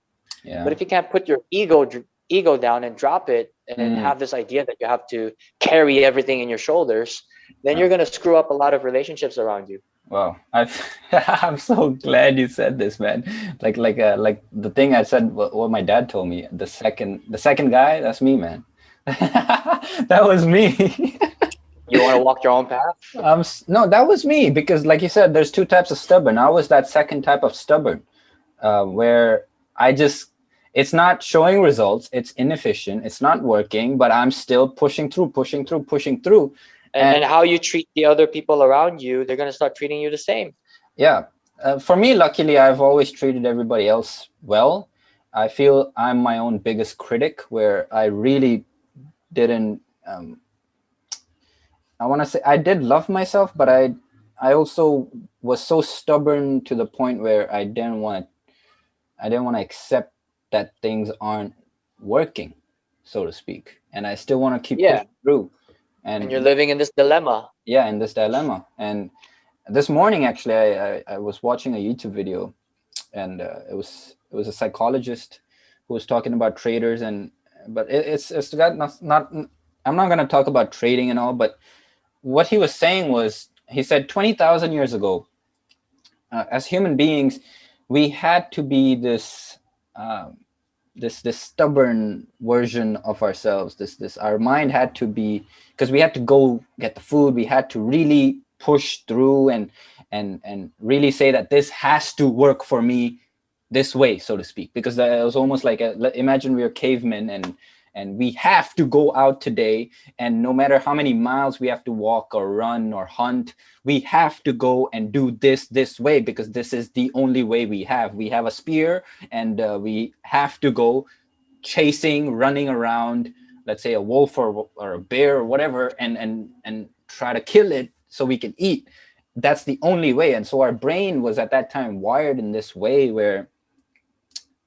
But Yeah. if you can't put your ego down and drop it and Mm. have this idea that you have to carry everything in your shoulders, then you're Wow. going to screw up a lot of relationships around you. Wow. I'm so glad you said this, man. Like the thing I said, what my dad told me, the second guy, that's me, man. That was me. You want to walk your own path? No, that was me because, like you said, there's two types of stubborn. I was that second type of stubborn, where I just, it's not showing results, it's inefficient, it's not working, but I'm still pushing through, pushing through, pushing through, and And how you treat the other people around you, they're going to start treating you the same. yeah, for me, luckily, I've always treated everybody else well. I feel I'm my own biggest critic, where I really didn't. I want to say I did love myself, but I also was so stubborn to the point where I didn't want to accept that things aren't working, so to speak, and I still want to keep Yeah. pushing through. And you're And living in this dilemma. yeah, in this dilemma. And this morning, actually, I was watching a YouTube video, and it was a psychologist who was talking about traders, and but it's got not I'm not going to talk about trading and all, but what he was saying was, he said 20,000 years ago, as human beings, we had to be um, this stubborn version of ourselves. This our mind had to be, because we had to go get the food. We had to really push through and really say that this has to work for me this way, so to speak, because it was almost like imagine we are cavemen, and we have to go out today, and no matter how many miles we have to walk or run or hunt, we have to go and do this way, because this is the only way we have a spear, and we have to go chasing, running around, let's say a wolf or a bear or whatever, and try to kill it so we can eat. That's the only way. And so our brain was at that time wired in this way, where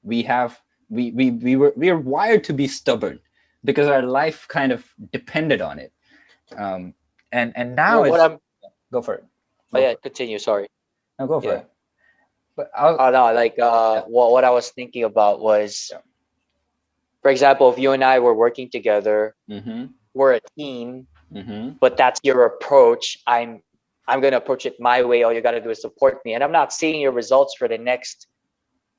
we have we were wired to be stubborn, because our life kind of depended on it. And now What it's, I'm go for it, Oh go yeah, for it, continue, sorry. no, go for Yeah. it. But I'll, Oh no, like yeah, what I was thinking about was, yeah. for example, if you and I were working together, Mm-hmm. we're a team, Mm-hmm. but that's your approach. I'm gonna approach it my way. All you gotta do is support me. And I'm not seeing your results for the next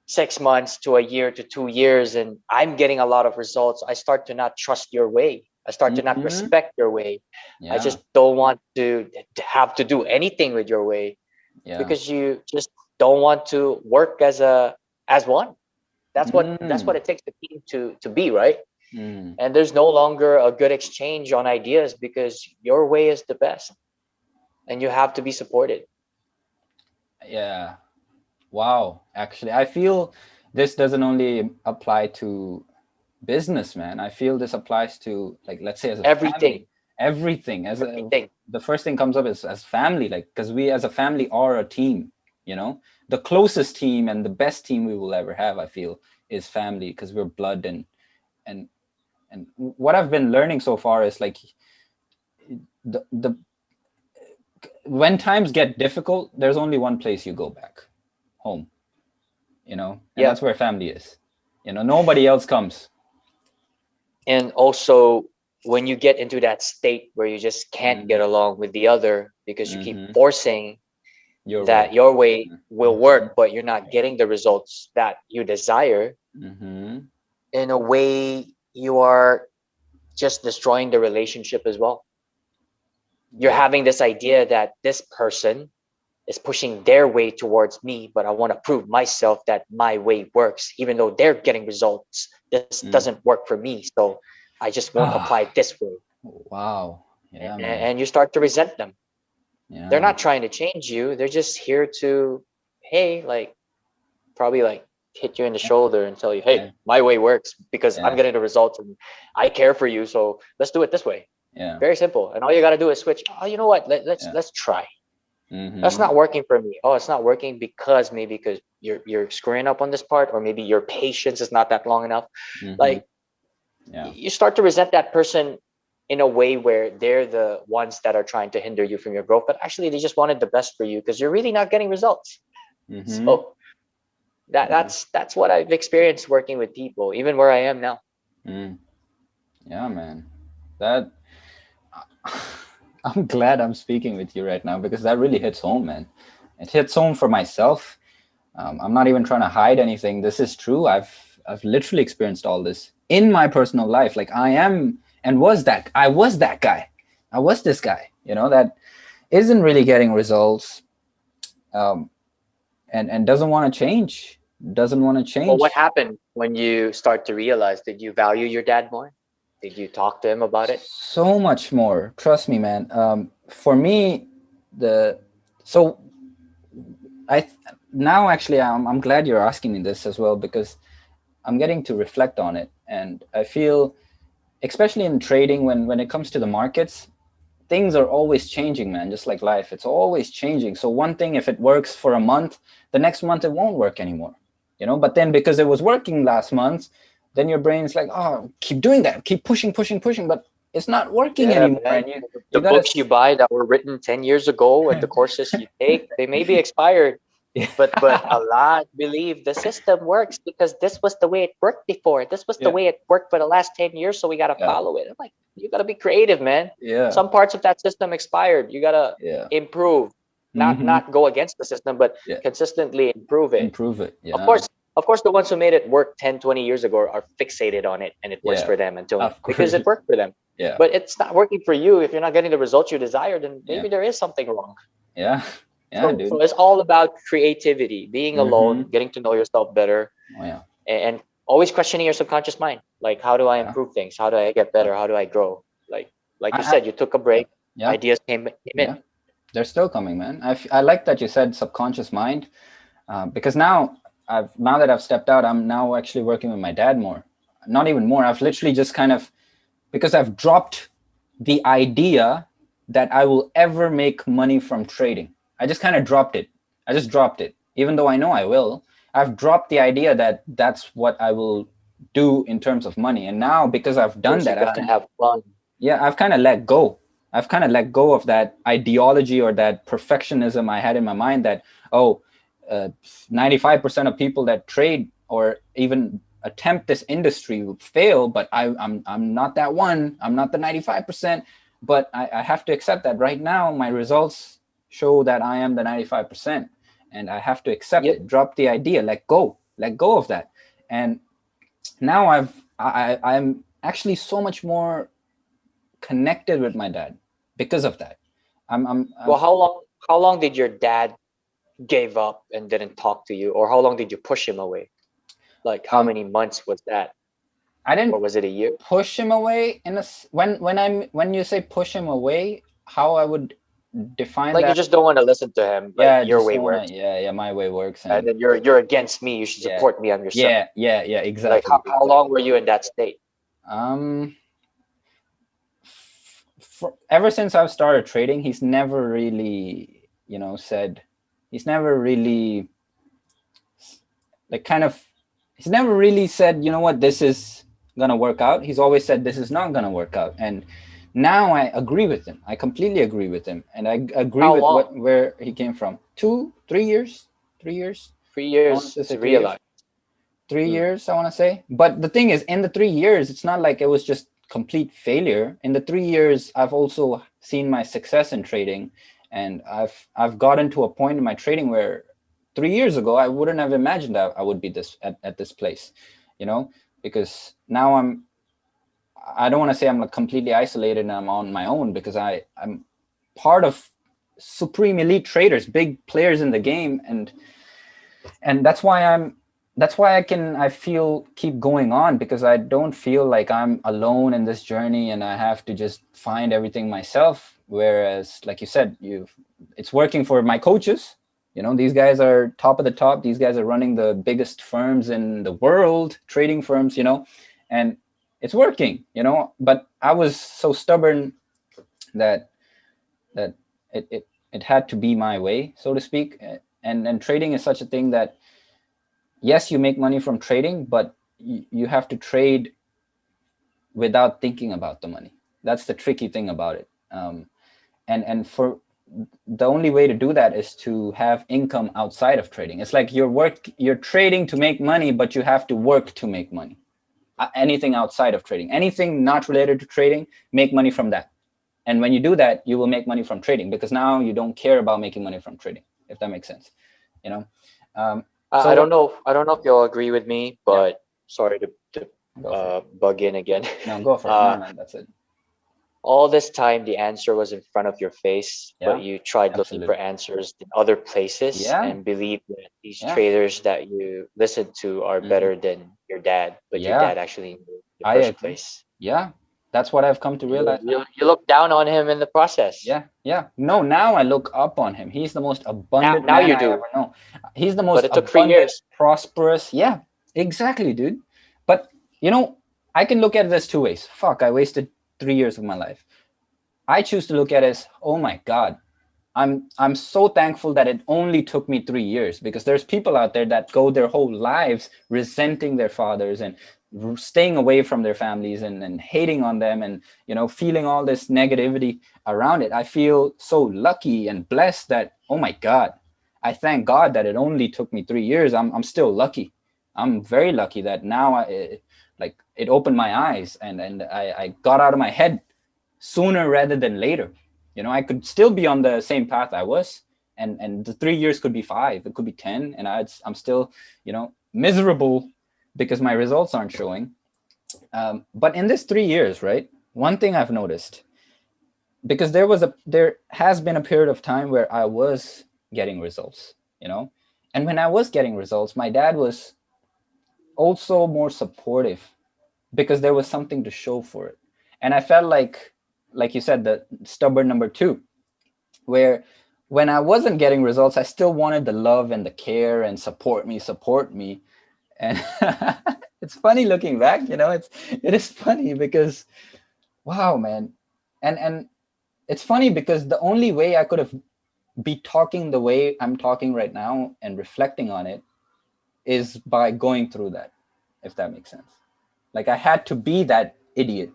6 months to a year to 2 years, and I'm getting a lot of results. I start to not trust your way. I start to not Mm-hmm. respect your way. I Yeah. just don't want to have to do anything with your way, Yeah. because you just don't want to work as one. That's what Mm. it takes the team to be right. Mm. And there's no longer a good exchange on ideas because your way is the best, and you have to be supported. Yeah. Wow. Actually, I feel this doesn't only apply to business, man. I feel this applies to, like, let's say as a Everything, family, everything. everything. The first thing comes up is as family, like, because we as a family are a team, you know, the closest team and the best team we will ever have, I feel, is family, because we're blood. And and what I've been learning so far is like the when times get difficult, there's only one place you go back, home, you know, and Yeah. that's where family is. You know, nobody else comes. And also, when you get into that state where you just can't get Mm-hmm. along with the other because you keep Mm-hmm. forcing Your that way. your way will Mm-hmm. work, but you're not getting the results that you desire, Mm-hmm. in a way, you are just destroying the relationship as well. You're Yep. having this idea that this person is pushing their way towards me, but I want to prove myself that my way works, even though they're getting results. This Mm. doesn't work for me, so I just won't apply it this way. Wow. Yeah, man. And you start to resent them. They're Yeah. not trying to change you. They're just here to, hey, like, probably like hit you in the shoulder and tell you, hey, Yeah. my way works because I'm Yeah. getting the results and I care for you. So let's do it this way. Yeah. Very simple. And all you got to do is switch. Oh, you know what? Yeah. Let's try. That's Mm-hmm. not working for me. Oh, it's not working because maybe because you're screwing up on this part, or maybe your patience is not that long enough. Mm-hmm. Like, Yeah. you start to resent that person in a way where they're the ones that are trying to hinder you from your growth, but actually they just wanted the best for you because you're really not getting results. Mm-hmm. So that Yeah. that's what I've experienced working with people, even where I am now. Mm. Yeah, man. That I'm glad I'm speaking with you right now, because that really hits home, man. It hits home for myself. I'm not even trying to hide anything. This is true. I've literally experienced all this in my personal life. Like, I am and was that I was that guy. I was this guy, you know, that isn't really getting results, um, and doesn't want to change. Doesn't want to Well, what change. happened when you start to realize? Did you value your dad more? Did you talk to him about it? So much more. Trust me, man. For me, the so I now actually I'm glad you're asking me this as well, because I'm getting to reflect on it, and I feel, especially in trading, when it comes to the markets, things are always changing, man. Just like life, it's always changing. So one thing, if it works for a month, the next month it won't work anymore, you know. But then, because it was working last month, then your brain's like, oh, keep doing that, keep pushing, pushing, pushing, but it's not working Yeah, anymore. man. And you The gotta books you buy that were written 10 years ago and the courses you take, they may be expired, but a lot believe the system works because this was the way it worked before. This was the yeah, way it worked for the last 10 years, so we got to yeah, follow it. I'm like, you got to be creative, man. yeah, Some parts of that system expired. You got to yeah. improve, not Mm-hmm. not go against the system, but Yeah, consistently improve it. improve it. Of Yeah, course, of course, the ones who made it work 10, 20 years ago are fixated on it and it works yeah, for them until now of because course. it worked for them. Yeah, But it's not working for you. If you're not getting the results you desire, then yeah, maybe there is something wrong. yeah, yeah, So dude. it's all about creativity, being Mm-hmm. alone, getting to know yourself better, Oh yeah, and always questioning your subconscious mind. Like, how do I yeah, improve things? How do I get yeah. better? How do I grow? Like you I said, you took a yeah, break, yeah, ideas came in. yeah. They're still coming, man. I like that you said subconscious mind, because now that I've stepped out, I'm now actually working with my dad more. Not even more. I've literally just kind of, because I've dropped the idea that I will ever make money from trading. I just kind of dropped it. I just dropped it, even though I know I will. I've dropped the idea that that's what I will do in terms of money. And now, because I've Of done course, you that, gotta have fun. I've kind of let go. I've kind of let go of that ideology or that perfectionism I had in my mind, that, oh, 95% of people that trade or even attempt this industry will fail, but I'm not that one. I'm not the 95%. But I have to accept that right now my results show that I am the 95%, and I have to accept Yep. it. Drop the idea, let go of that. And now I'm actually so much more connected with my dad because of that. Well, I've how long did your dad gave up and didn't talk to you, or how long did you push him away? Like, how um many months was that, I or didn't was it a year? push him away in when you say push him away, how I would define Like you that. just don't want to listen to him. Like Yeah, your just way don't wanna. works, Yeah, my way works, and and then you're against me. You should yeah, support me on yourself. yeah. Like Exactly, how long exactly. were you in that state? Um, ever since I've started trading, he's never really, said, he's never really like kind of, he's never really said, you know what, this is gonna work out. He's always said this is not gonna work out, and now I agree with him. I completely agree with him, and I agree How with long? where he came from. 3 years, 3 years. Three I want years to say to 3 years. realize. three Hmm. years, I want to say. But the thing is, in the 3 years, it's not like it was just complete failure. In the 3 years, I've also seen my success in trading, and I've gotten to a point in my trading where 3 years ago I wouldn't have imagined that I would be this at this place, because now I don't want to say I'm like completely isolated and I'm on my own, because I'm part of supreme elite traders, big players in the game, and that's why I feel keep going on, because I don't feel like I'm alone in this journey and I have to just find everything myself. Whereas, like you said, it's working for my coaches. These guys are top of the top. These guys are running the biggest firms in the world, trading firms, and it's working. But I was so stubborn that that it had to be my way, so to speak. And trading is such a thing that, yes, you make money from trading, but you have to trade without thinking about the money. That's the tricky thing about it. And for the only way to do that is to have income outside of trading. It's like you're trading to make money, but you have to work to make money. Anything outside of trading, anything not related to trading, make money from that. And when you do that, you will make money from trading, because now you don't care about making money from trading, if that makes sense. You know. Um, I so don't know. I don't know if you'll agree with me, yeah, but sorry to go for it. bug in again. No, go for it. No, uh, no, that's it. all this time, the answer was in front of your face, but Yeah, you tried looking for absolutely. answers in other places Yeah, and believe that these yeah, traders that you listen to are hmm, better than your dad, but your yeah. dad actually knew in the I first agree. place. Yeah, that's what I've come to You, realize now. you, you look down on him in the process. Yeah, yeah. No, now I look up on him. He's the most Now, abundant now man you I do, ever know. He's the but most it took three abundant, years. prosperous. Yeah, exactly, dude. But you know, I can look at this two ways. Fuck, I wasted 3 years of my life. I choose to look at it as, oh my God, I'm so thankful that it only took me 3 years, because there's people out there that go their whole lives resenting their fathers and staying away from their families, and hating on them, and feeling all this negativity around it. I feel so lucky and blessed that, oh my God, I thank God that it only took me 3 years. I'm still lucky. I'm very lucky that now it opened my eyes, and I got out of my head sooner rather than later. I could still be on the same path I was, and the 3 years could be 5, it could be 10, and I'm still, miserable because my results aren't showing. But in this 3 years, right, one thing I've noticed, because there has been a period of time where I was getting results, and when I was getting results, my dad was also more supportive, because there was something to show for it. And I felt like you said, the stubborn number two, where when I wasn't getting results, I still wanted the love and the care and support me. And it's funny looking back, it is funny because, wow, man. And it's funny because the only way I could have be talking the way I'm talking right now and reflecting on it is by going through that, if that makes sense. Like, I had to be that idiot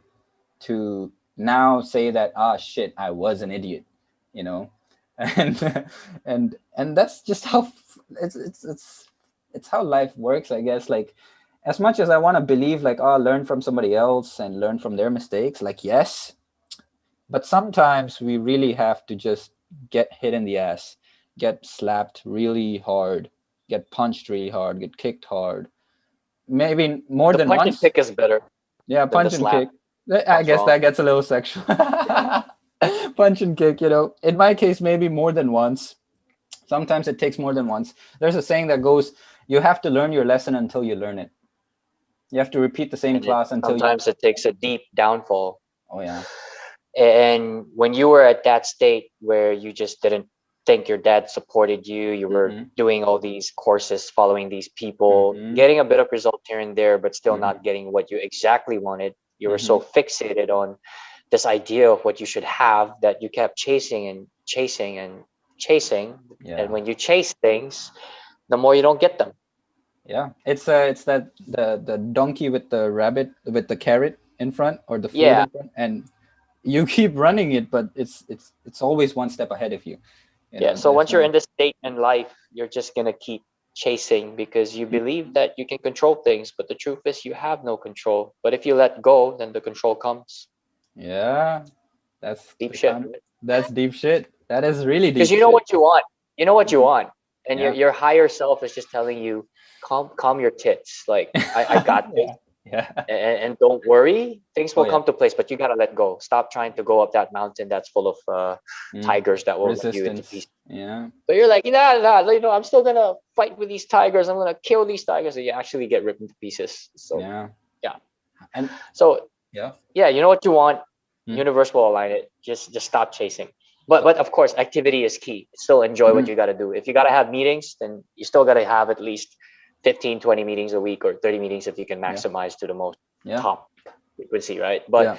to now say that, shit, I was an idiot, you know and and that's just how it's how life works, I guess. Like, as much as I want to believe, like, learn from somebody else and learn from their mistakes, like, yes, but sometimes we really have to just get hit in the ass, get slapped really hard, get punched really hard, get kicked hard, maybe more The than punch and once. kick is better Yeah, than the punch and slap. kick. I Sounds guess wrong. that gets a little sexual. Punch and kick, in my case, maybe more than once. Sometimes it takes more than once. There's a saying that goes, you have to learn your lesson until you learn it. You have to repeat the same And it class until you. sometimes it takes a deep downfall. Oh, yeah. And when you were at that state where you just didn't think your dad supported you, you were Mm-hmm. doing all these courses, following these people, Mm-hmm. getting a bit of result here and there, but still Mm-hmm. not getting what you exactly wanted. You were Mm-hmm. so fixated on this idea of what you should have that you kept chasing and chasing and chasing. And Yeah. when you chase things, the more you don't get them. Yeah. It's that the donkey with the rabbit with the carrot in front or the fruit Yeah. in front, and you keep running it, but it's always one step ahead of you. You Yeah. know, So there's once you're no. in this state in life, you're just going to keep chasing because you believe that you can control things. But the truth is, you have no control. But if you let go, then the control comes. Yeah, that's Deep the shit. kind. That's deep shit. That is really Because deep you know shit. what you want. You know what you Mhm. want. And Yeah. your higher self is just telling you, calm your tits. Like, I got this. Yeah. Yeah. And don't worry, things Oh will yeah. come to place, but you got to let go. Stop trying to go up that mountain that's full of Mm. tigers that will run you into Resistance. pieces. Yeah. So you're like, nah, I'm still gonna fight with these tigers. I'm gonna kill these tigers, and you actually get ripped into pieces. So Yeah. yeah. And So yeah. yeah, you know what you want. Mm. Universe will align it. Just stop chasing. But So. but of course, activity is key. Still enjoy what Mm. you got to do. If you got to have meetings, then you still got to have at least 15, 20 meetings a week or 30 meetings if you can Yeah. maximize to the most Yeah. top frequency, right? But Yeah.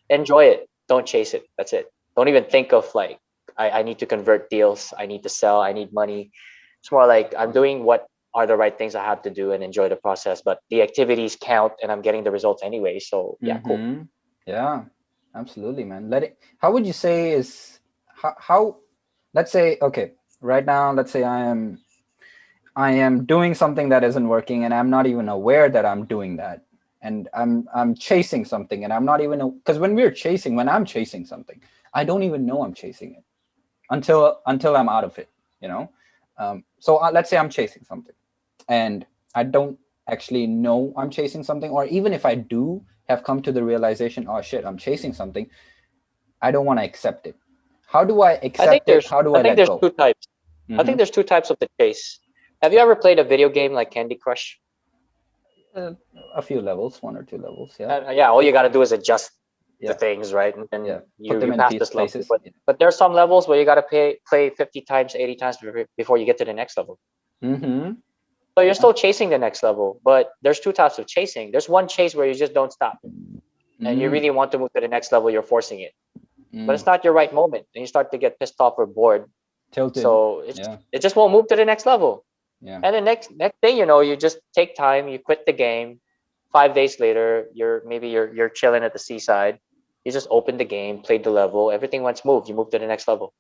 enjoy it. Don't chase it. That's it. Don't even think of like I need to convert deals. I need to sell. I need money. It's more like I'm doing what are the right things I have to do and enjoy the process. But the activities count, and I'm getting the results anyway. So yeah, cool. Mm-hmm. Yeah. Absolutely, man. Let it. How would you say is how? Let's say okay. Right now, let's say I am doing something that isn't working, and I'm not even aware that I'm doing that, and I'm chasing something, and I'm not even because when I'm chasing something, I don't even know I'm chasing it until I'm out of it. You know, so let's say I'm chasing something, and I don't actually know I'm chasing something, or even if I do have come to the realization, oh shit, I'm chasing something, I don't want to accept it. How do I I think accept it? there's How do I I think let there's go? two types. I Mm-hmm. think there's two types of the chase. Have you ever played a video game like Candy Crush? Uh, a few levels, one or two levels. Yeah. Yeah, all you got to do is adjust the Yeah. things, right? And Yeah. then Put them you in pass this level. places. But Yeah. but there's some levels where you got to play 50 times, 80 times before you get to the next level. Mm-hmm. So you're Yeah. still chasing the next level, but there's two types of chasing. There's one chase where you just don't stop, and you Mm. really want to move to the next level. You're forcing it, but Mm. it's not your right moment, and you start to get pissed off or bored. Tilted. So Yeah. it just won't move to the next level. Yeah. And the next thing you know, you just take time, you quit the game. 5 days later, you're chilling at the seaside. You just opened the game, played the level, everything went smooth. You move to the next level.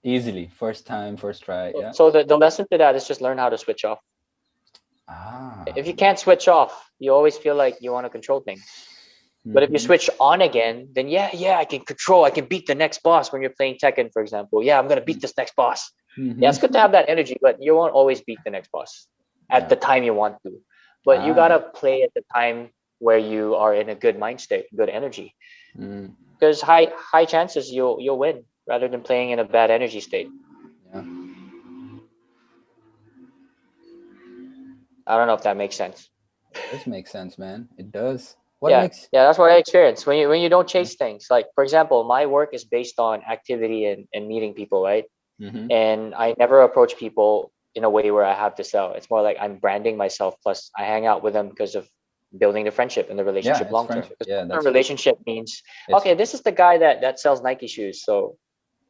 Easily. First time, first try. Yeah. So the lesson to that is just learn how to switch off. Ah. If you can't switch off, you always feel like you want to control things. But if you Mm-hmm. switch on again, then yeah, I can control. I can beat the next boss when you're playing Tekken, for example. Yeah, I'm gonna beat this next boss. Yeah, it's good to Mm-hmm. have that energy, but you won't always beat the next boss at Yeah. the time you want to. But you Ah. gotta play at the time where you are in a good mind state, good energy. Mm. Because high chances you'll win rather than playing in a bad energy state. Yeah. I don't know if that makes sense. It does make sense, man. It does. What Yeah, makes? yeah, that's what I experienced. When you don't Yeah. chase things, like for example, my work is based on activity and meeting people, right? Mm-hmm. And I never approach people in a way where I have to sell. It's more like I'm branding myself. Plus, I hang out with them because of building the friendship and the Yeah. relationship It's long term. friendship. Because Yeah. long term That's. relationship means It's. okay, this is the guy that sells Nike shoes. So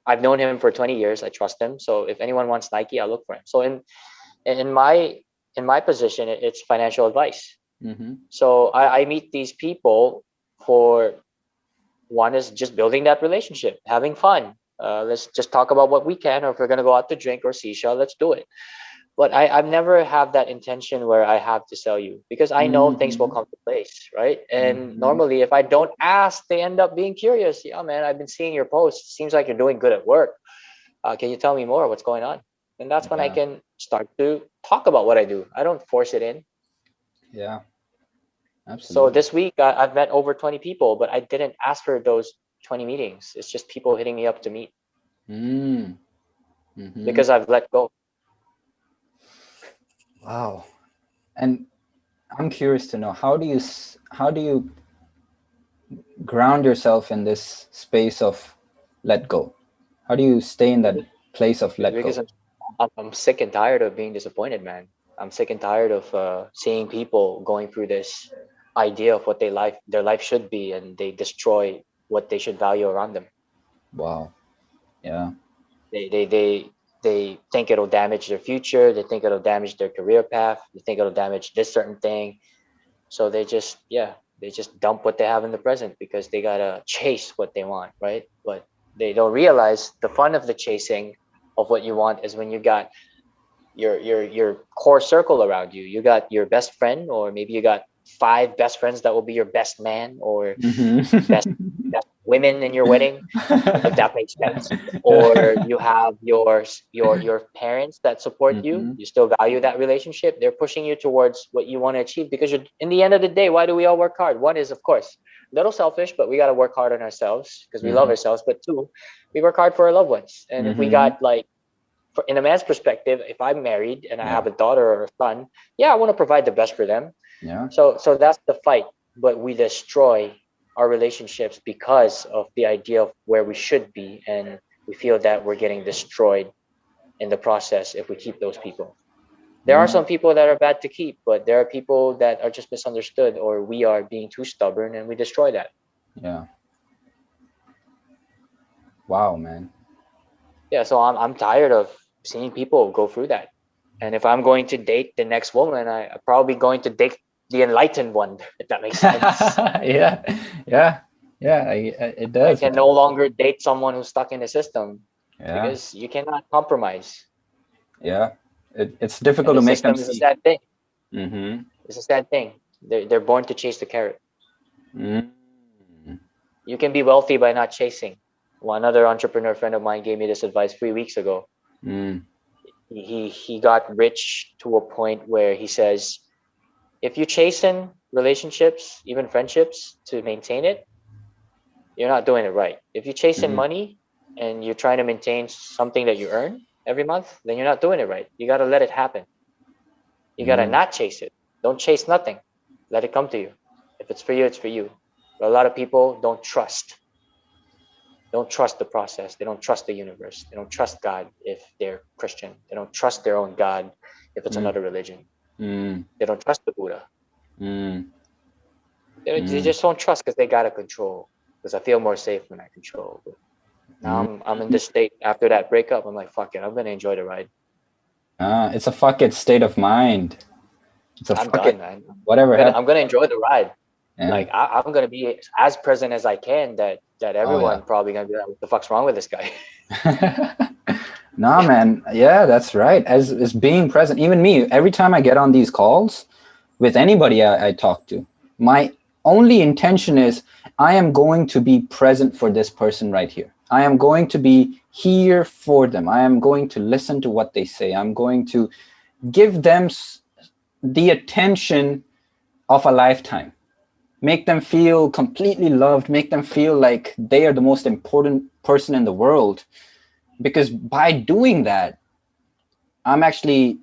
I've known him for 20 years. I trust him. So if anyone wants Nike, I'll look for him. So in my in my position, it's financial advice. Mm-hmm. So I meet these people for one is just building that relationship, having fun. Let's just talk about what we can, or if we're gonna go out to drink or seashell, let's do it. But I've never have that intention where I have to sell you because I know things will Mm-hmm. come to place, right? And Mm-hmm. normally, if I don't ask, they end up being curious. Yeah, man, I've been seeing your posts. Seems like you're doing good at work. Can you tell me more? What's going on? And that's when I Yeah. can start to talk about what I do. I don't force it in. Yeah. So Absolutely. this week I've met over 20 people, but I didn't ask for those 20 meetings. It's just people hitting me up to meet Mm. Mm-hmm. because I've let go. Wow. And I'm curious to know how do you ground yourself in this space of let go? How do you stay in that place of let Because go? I'm sick and tired of being disappointed, man. I'm sick and tired of seeing people going through this idea of what their life should be, and they destroy what they should value around them. Wow. Yeah. They they they they think it'll damage their future. They think it'll damage their career path. They think it'll damage this certain thing. So they just dump what they have in the present because they gotta chase what they want, right? But they don't realize the fun of the chasing of what you want is when you got your core circle around you. You got your best friend, or maybe you got five best friends that will be your best man, or best Mm-hmm. best women in your wedding, if that makes sense. Or you have your parents that support you. Mm-hmm. You still value that relationship. They're pushing you towards what you want to achieve, because you're, in the end of the day, why do we all work hard? One is, of course, a little selfish, but we got to work hard on ourselves because we love Mm-hmm. ourselves. But two, we work hard for our loved ones. And if we Mm-hmm. got like, in a man's perspective, if I'm married and I Yeah. have a daughter or a son, yeah, I want to provide the best for them. Yeah. So that's the fight. But we destroy our relationships because of the idea of where we should be, and we feel that we're getting destroyed in the process if we keep those people. There are Mm. some people that are bad to keep, but there are people that are just misunderstood, or we are being too stubborn and we destroy that. Yeah. Wow, man. Yeah, so I'm tired of seeing people go through that. And if I'm going to date the next woman, I'm probably going to date the enlightened one, if that makes sense. Yeah. Yeah. Yeah. It I does, can man. no longer date someone who's stuck in the system, Yeah. because you cannot compromise. Yeah. It's And difficult the to make them system is a see. sad thing. Mm-hmm. It's a sad thing. They're born to chase the carrot. Mm. You can be wealthy by not chasing. One other entrepreneur friend of mine gave me this advice 3 weeks ago. Mm. He got rich to a point where he says, if you chase in relationships, even friendships, to maintain it, you're not doing it right. If you chase in Mm. money and you're trying to maintain something that you earn every month, then you're not doing it right. You got to let it happen. You got to Mm. not chase it. Don't chase nothing. Let it come to you. If it's for you, it's for you. But a lot of people don't trust. Don't trust the process. They don't trust the universe. They don't trust God if they're Christian. They don't trust their own God if it's Mm. another religion. Mm. They don't trust the Buddha. Mm. They Mm. just don't trust because they got to control. Because I feel more safe when I control. But now Mm. I'm in this state after that breakup. I'm like, fuck it. I'm gonna enjoy the ride. It's a fuck it state of mind. It's a I'm fuck done, it. man. Whatever I'm happens. gonna enjoy the ride. Yeah. Like I'm gonna be as present as I can. That Oh yeah. everyone probably gonna be like, what the fuck's wrong with this guy? Nah, man. Yeah, that's right. As being present, even me, every time I get on these calls with anybody I talk to, my only intention is I am going to be present for this person right here. I am going to be here for them. I am going to listen to what they say. I'm going to give them the attention of a lifetime. Make them feel completely loved. Make them feel like they are the most important person in the world. Because by doing that, I'm actually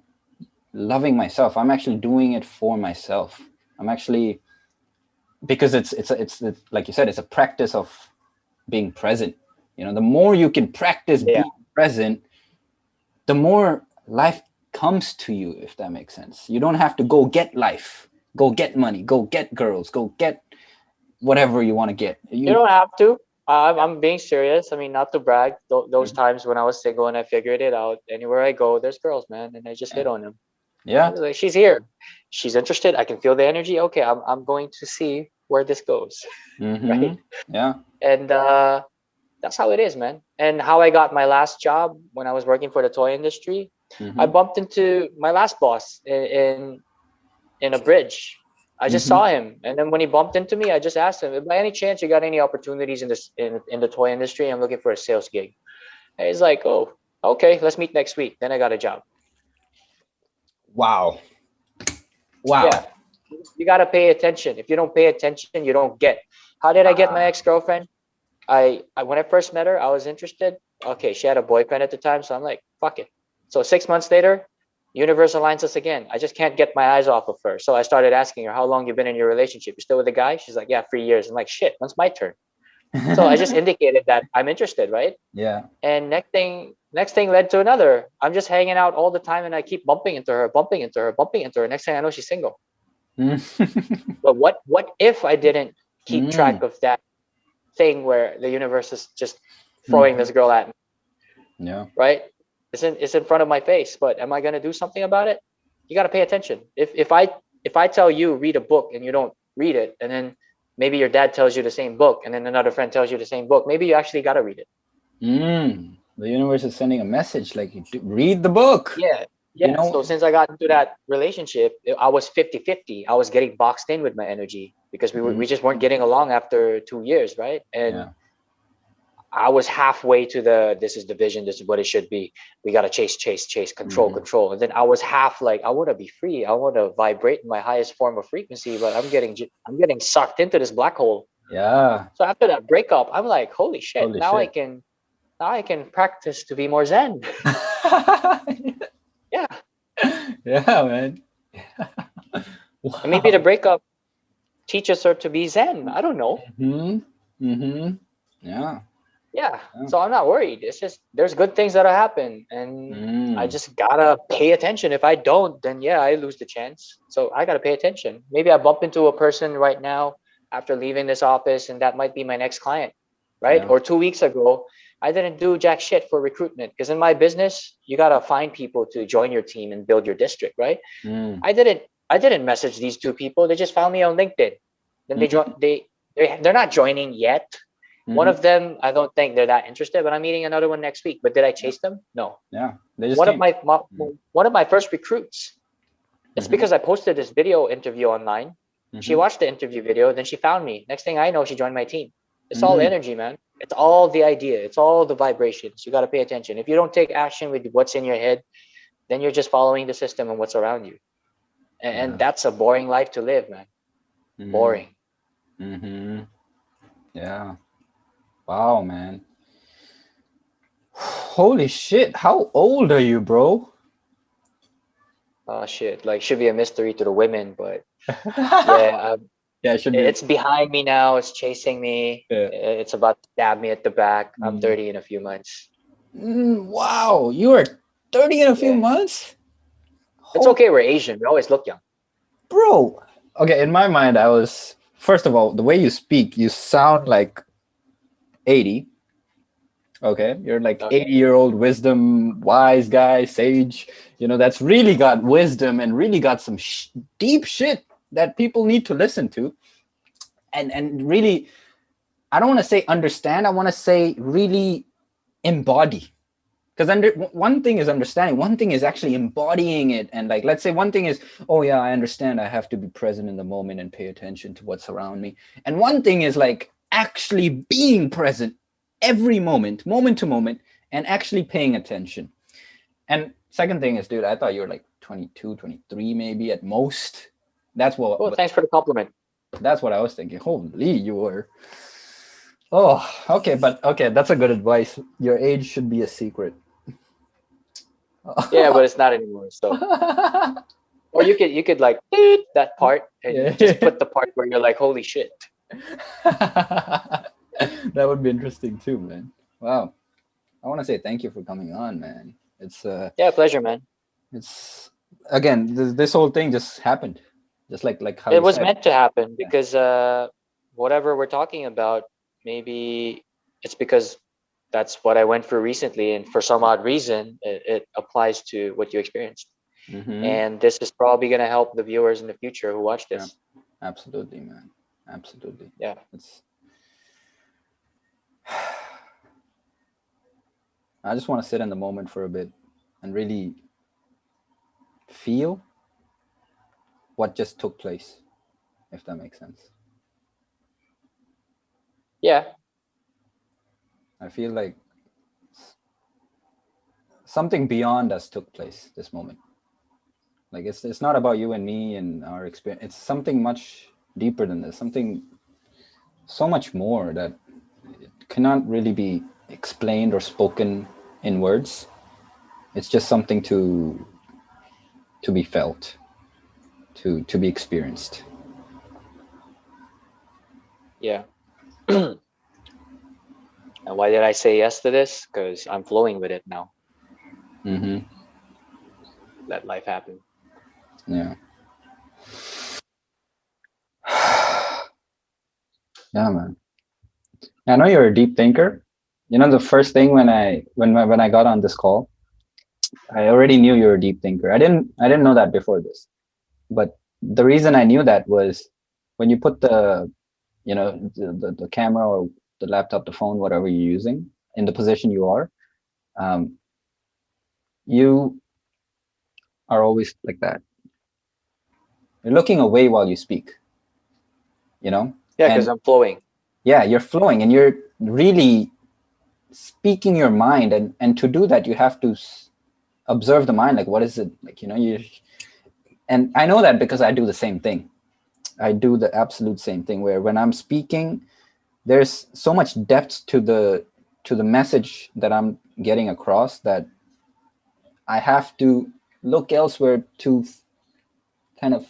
loving myself. I'm actually doing it for myself. I'm actually, because it's like you said, it's a practice of being present. The more you can practice Yeah. being present, the more life comes to you, if that makes sense. You don't have to go get life, go get money, go get girls, go get whatever you want to get. You You don't have to. I'm being serious. I mean, not to brag. Those times when I was single and I figured it out, anywhere I go, there's girls, man, and I just hit yeah, on them. yeah. Like, she's here, she's interested. I can feel the energy. Okay, I'm going to see where this goes, Mm-hmm. right? Yeah. And that's how it is, man. And how I got my last job when I was working for the toy industry, I Mm-hmm. bumped into my last boss in a bridge. I just Mm-hmm. saw him, and then when he bumped into me, I just asked him, "By any chance, you got any opportunities in this in the toy industry? I'm looking for a sales gig." And he's like, "Oh, okay, let's meet next week." Then I got a job. Wow. Wow. Yeah, you got to pay attention. If you don't pay attention, you don't get. How did I get my ex girlfriend? I when I first met her, I was interested. Okay, she had a boyfriend at the time, so I'm like, fuck it. So 6 months later, Universe aligns us again. I just can't get my eyes off of her. So I started asking her, how long you been in your relationship? You still with the guy? She's like, yeah, 3 years. I'm like, shit, when's my turn? So I just indicated that I'm interested, right? Yeah. And next thing led to another. I'm just hanging out all the time and I keep bumping into her, bumping into her, bumping into her. Next thing I know, she's single. But what if I didn't keep track Mm. of that thing where the universe is just throwing Mhm. this girl at me, Yeah. right? It's in front of my face, but am I gonna do something about it? You gotta pay attention. If I tell you read a book and you don't read it, and then maybe your dad tells you the same book, and then another friend tells you the same book, maybe you actually gotta read it. The universe is sending a message like, read the book. Yeah. You Yeah. know. So since I got into that relationship, I was 50-50. I was getting boxed in with my energy because Mm. we just weren't getting along after 2 years, right? And Yeah. I was halfway to the this is the vision, this is what it should be. We gotta chase, chase, chase, control, Mhm. control. And then I was half like, I wanna be free. I wanna vibrate in my highest form of frequency, but I'm getting sucked into this black hole. Yeah. So after that breakup, I'm like, holy shit, Holy now I shit. can now I can practice to be more zen. Yeah. Yeah, man. And maybe the Wow. breakup teaches her to be zen. I don't know. Hmm. Hmm. Yeah. Yeah. Yeah. So I'm not worried. It's just there's good things that'll happen. And I Mm. just gotta pay attention. If I don't, then yeah, I lose the chance. So I gotta pay attention. Maybe I bump into a person right now after leaving this office, and that might be my next client, right? Yeah. Or 2 weeks ago, I didn't do jack shit for recruitment because in my business, you gotta find people to join your team and build your district, right? Mm. I didn't message these two people. They just found me on LinkedIn. Then they join. Mhm. They're not joining yet. One Mhm. of them, I don't think they're that interested, but I'm meeting another one next week. But did I Yeah. chase them? No. Yeah. They just One of came. my Mm. one of my first recruits. It's Mhm. because I posted this video interview online. She Mhm. watched the interview video, then she found me. Next thing I know, she joined my team. It's all Mm. energy, man. It's all the idea. It's all the vibrations. You got to pay attention. If you don't take action with what's in your head, then you're just following the system and what's around you. And Yeah. that's a boring life to live, man. Mm. Boring. Mhm. Yeah. Wow, man. Holy shit. How old are you, bro? Oh shit! Like should be a mystery to the women, but yeah, Yeah, it should be. it's behind me now. It's chasing me. Yeah. It's about to stab me at the back. I'm Mm. 30 in a few months. Wow, you are 30 in a few Yeah, months? it's Holy okay. We're Asian. We always look young. bro. Okay, in my mind, I was first of all, the way you speak, you sound like 80. Okay, you're like Okay. 80-year-old wisdom, wise guy, sage. That's really got wisdom and really got some deep shit that people need to listen to. And really, I don't want to say understand, I want to say really embody. Because one thing is understanding, one thing is actually embodying it. And like, let's say one thing is, oh yeah, I understand, I have to be present in the moment and pay attention to what's around me. And one thing is like actually being present every moment to moment, and actually paying attention. And second thing is, dude, I thought you were like 22, 23 maybe at most. That's what Well, thanks for the compliment. that's what I was thinking. Holy, you were. Oh, okay, but okay, that's a good advice. Your age should be a secret. Yeah, but it's not anymore. So, or you could like "Toot" that part and just Yeah. put the part where you're like, holy shit. That would be interesting too, man. Wow. I want to say thank you for coming on, man. Yeah, pleasure, man. It's again, this whole thing just happened. Just like how It you was said. meant to happen Yeah. because whatever we're talking about, maybe it's because that's what I went through recently, and for some odd reason, it applies to what you experienced. Mm-hmm. And this is probably going to help the viewers in the future who watch Yeah. this. Absolutely, man. Absolutely. Yeah. It's I just want to sit in the moment for a bit and really feel what just took place, if that makes sense. Yeah. I feel like something beyond us took place this moment. Like it's not about you and me and our experience. It's something much deeper than this. Something so much more that cannot really be explained or spoken in words. It's just something to to be felt, to be experienced. Yeah. And why did I say yes to this? Because I'm flowing with it now. Mm-hmm. Let life happen. Yeah. Yeah, man. I know you're a deep thinker. You know, the first thing when I got on this call, I already knew you were a deep thinker. I didn't know that before this. But the reason I knew that was when you put the camera or the laptop, the phone, whatever you're using, in the position you are, um, you are always like that. You're looking away while you speak, you know? Yeah, because And I'm flowing. yeah, you're flowing and you're really speaking your mind. And to do that, you have to observe the mind. Like, what is it? Like, and I know that because I do the same thing. I do the absolute same thing where when I'm speaking, there's so much depth to the message that I'm getting across that I have to look elsewhere to kind of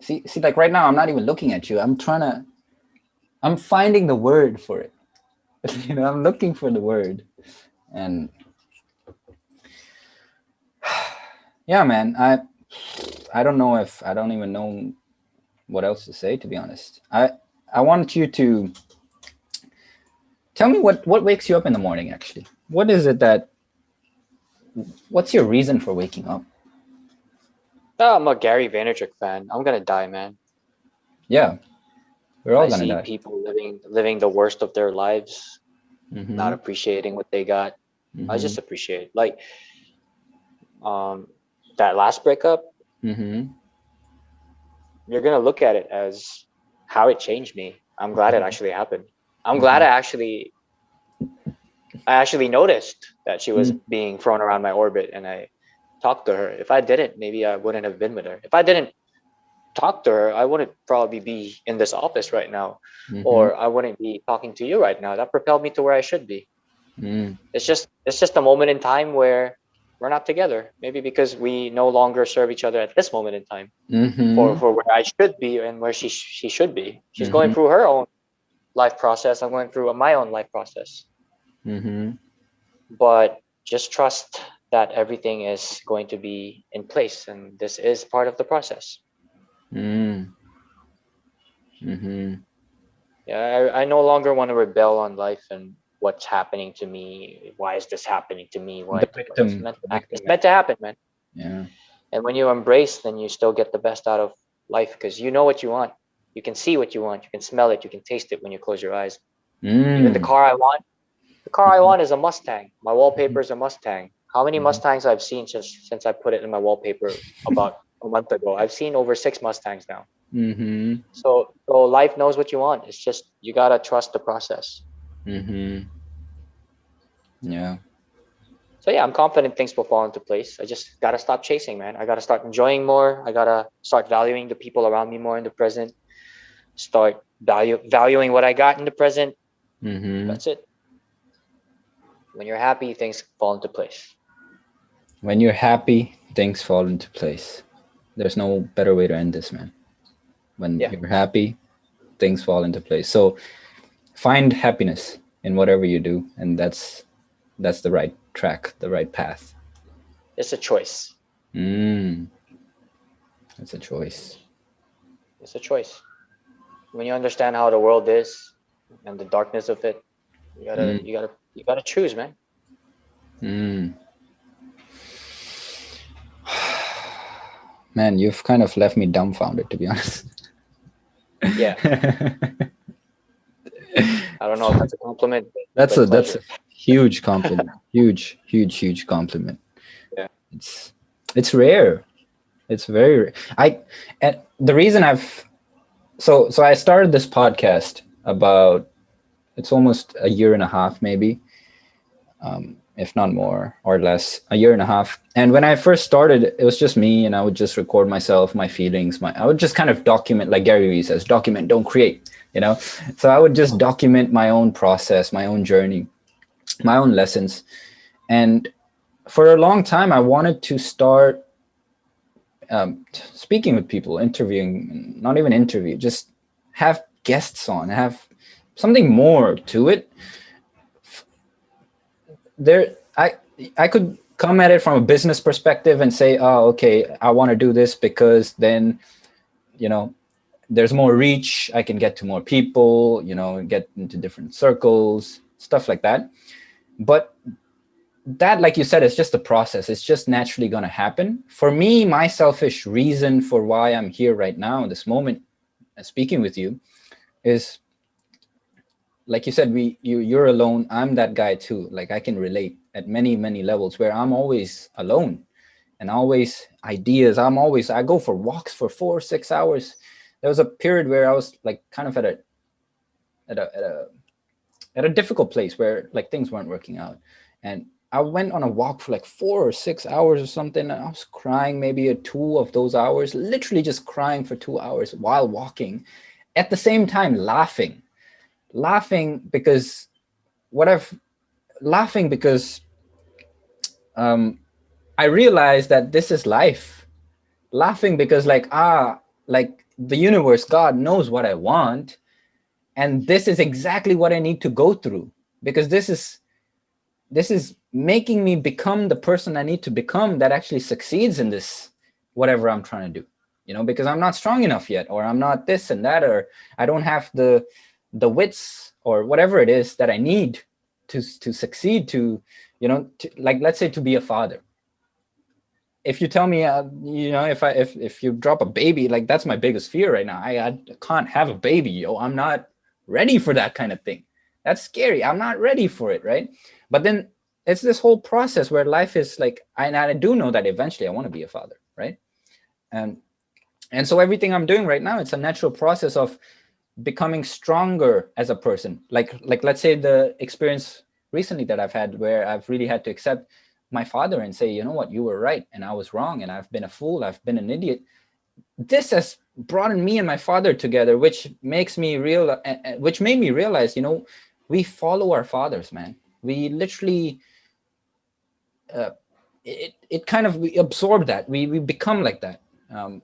see like right now I'm not even looking at you. I'm finding the word for it. I'm looking for the word. And yeah, man, I don't know if I don't even know what else to say, to be honest. I want you to tell me what wakes you up in the morning actually. What is it that what's your reason for waking up? Oh, I'm a Gary Vaynerchuk fan. I'm gonna die, man. Yeah, we're all I gonna see die. people living the worst of their lives, not Mm-hmm. appreciating what they got. I Mm-hmm. just appreciate like um that last breakup. Mm-hmm. You're gonna look at it as how it changed me. I'm glad it actually happened. I'm glad Mm-hmm. I actually noticed that she was Mm-hmm. being thrown around my orbit, and I talked to her. If I didn't, maybe I wouldn't have been with her. If I didn't talk to her, I wouldn't probably be in this office right now, Mm-hmm. or I wouldn't be talking to you right now. That propelled me to where I should be. Mm-hmm. It's just a moment in time where we're not together. Maybe because we no longer serve each other at this moment in time for Mm-hmm. for where I should be and where she should be. She's going Mm-hmm. through her own life process. I'm going through my own life process. Mm-hmm. But just trust that everything is going to be in place, and this is part of the process. Mm-hmm. Yeah, I no longer want to rebel on life and what's happening to me. Why is this happening to me? The But it's victim, meant the to happen. It's victim. meant to happen, man. Yeah. And when you embrace, then you still get the best out of life because you know what you want. You can see what you want. You can smell it. You can taste it when you close your eyes. Even Mm. the car I Mm-hmm. want is a Mustang. My wallpaper is a Mustang. How many Mm-hmm. Mustangs I've seen just since I put it in my wallpaper about a month ago? I've seen over 6 Mustangs now. Mm-hmm. So life knows what you want. It's just you gotta trust the process. Mm-hmm. Yeah. So yeah, I'm confident things will fall into place. I just gotta stop chasing, man. I gotta start enjoying more. I gotta start valuing the people around me more in the present. Start valuing what I got in the present. Mm-hmm. That's it. When you're happy, things fall into place. When you're happy, things fall into place. There's no better way to end this, man. When Yeah, you're happy, things fall into place. So find happiness in whatever you do, and that's the right track, the right path. it's a choice. Mm, it's a choice. It's a choice. When you understand how the world is and the darkness of it, you gotta Mm, you gotta you gotta choose, man. mm. Man, you've kind of left me dumbfounded, to be honest. Yeah, I don't know if that's a compliment, That's but a pleasure. huge compliment. Huge, huge, huge compliment. Yeah. It's it's rare. It's very rare. And the reason so I started this podcast about it's almost a year and a half maybe, if not more or less, a year and a half. And when I first started, it was just me, and I would just record myself, my feelings, I would just kind of document, like Gary Vee says, document, don't create, you know? So I would just document my own process, my own journey, my own lessons. And for a long time, I wanted to start. speaking with people, interviewing, not even interview, just have guests on, have something more to it. There, I could come at it from a business perspective and say, oh, okay, I want to do this because then, you know, there's more reach. I can get to more people, you know, get into different circles, stuff like that. But that, like you said, is just a process. It's just naturally going to happen. For me, my selfish reason for why I'm here right now in this moment, speaking with you, is like you said, you're alone. I'm that guy too. Like I can relate at many levels where I'm always alone and always ideas. I go for walks for 4 or 6 hours. There was a period where I was like kind of at a at a at a difficult place where like things weren't working out, and I went on a walk for like 4 or 6 hours or something, and I was crying maybe 2 of those hours, literally just crying for 2 hours while walking, at the same time laughing because what I've laughing because um, I realized that this is life. Laughing because like the universe, God knows what I want, and this is exactly what I need to go through because this is making me become the person I need to become that actually succeeds in this whatever I'm trying to do. You know, because I'm not strong enough yet, or I'm not this and that, or I don't have the wits or whatever it is that I need to succeed, to like, let's say, to be a father. If you tell me, if you drop a baby, like that's my biggest fear right now. I can't have a baby, yo. I'm not ready for that kind of thing. That's scary. I'm not ready for it, right? But then it's this whole process where life is like, I do know that eventually I want to be a father, right? And and so everything I'm doing right now, it's a natural process of becoming stronger as a person. Like let's say the experience recently that I've had where I've really had to accept my father and say, you know what, you were right and I was wrong and I've been a fool, I've been an idiot. This has brought me and my father together, which made me realize, we follow our fathers, man. We literally it kind of, we absorb that, we become like that.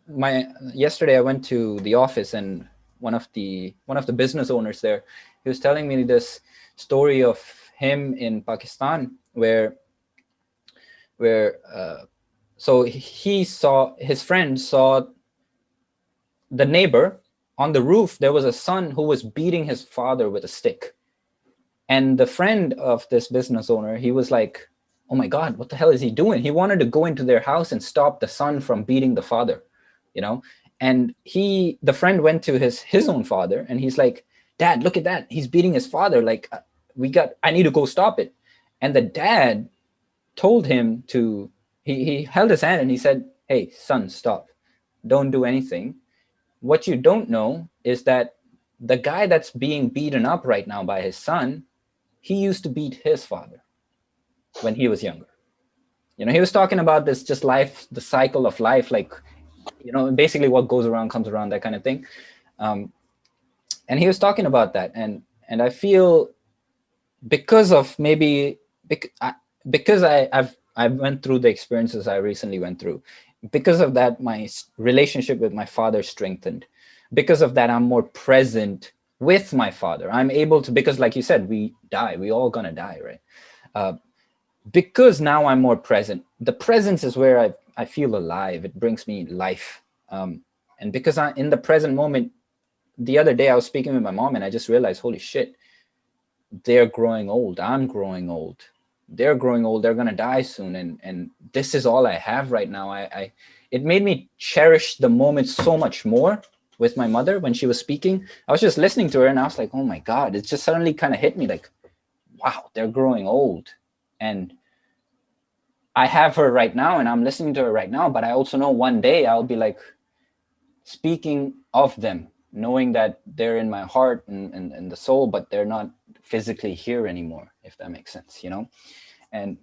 My Yesterday I went to the office, and one of the business owners there, he was telling me this story of him in Pakistan where so he saw, his friend saw the neighbor on the roof. There was a son who was beating his father with a stick, and the friend of this business owner, he was like, oh my God, what the hell is he doing? He wanted to go into their house and stop the son from beating the father, you know? And the friend went to his own father, and he's like, Dad, look at that. He's beating his father. Like, I need to go stop it. And the dad told him he held his hand and he said, hey, son, stop. Don't do anything. What you don't know is that the guy that's being beaten up right now by his son, he used to beat his father when he was younger. He was talking about this, just life, the cycle of life, like, basically what goes around comes around, that kind of thing. Um, and he was talking about that, and I feel because of maybe because I went through the experiences I recently went through. Because of that, my relationship with my father strengthened. Because of that, I'm more present with my father. I'm able to, because like you said, we all gonna die, right? Because now I'm more present. The presence is where I feel alive. It brings me life. And because I'm in the present moment, the other day I was speaking with my mom and I just realized, holy shit, they're growing old. I'm growing old. They're growing old. They're gonna die soon. And this is all I have right now. It made me cherish the moment so much more with my mother when she was speaking. I was just listening to her and I was like, oh my God, it just suddenly kind of hit me like, wow, they're growing old. And I have her right now and I'm listening to her right now, but I also know one day I'll be like speaking of them, knowing that they're in my heart and the soul, but they're not physically here anymore, if that makes sense, And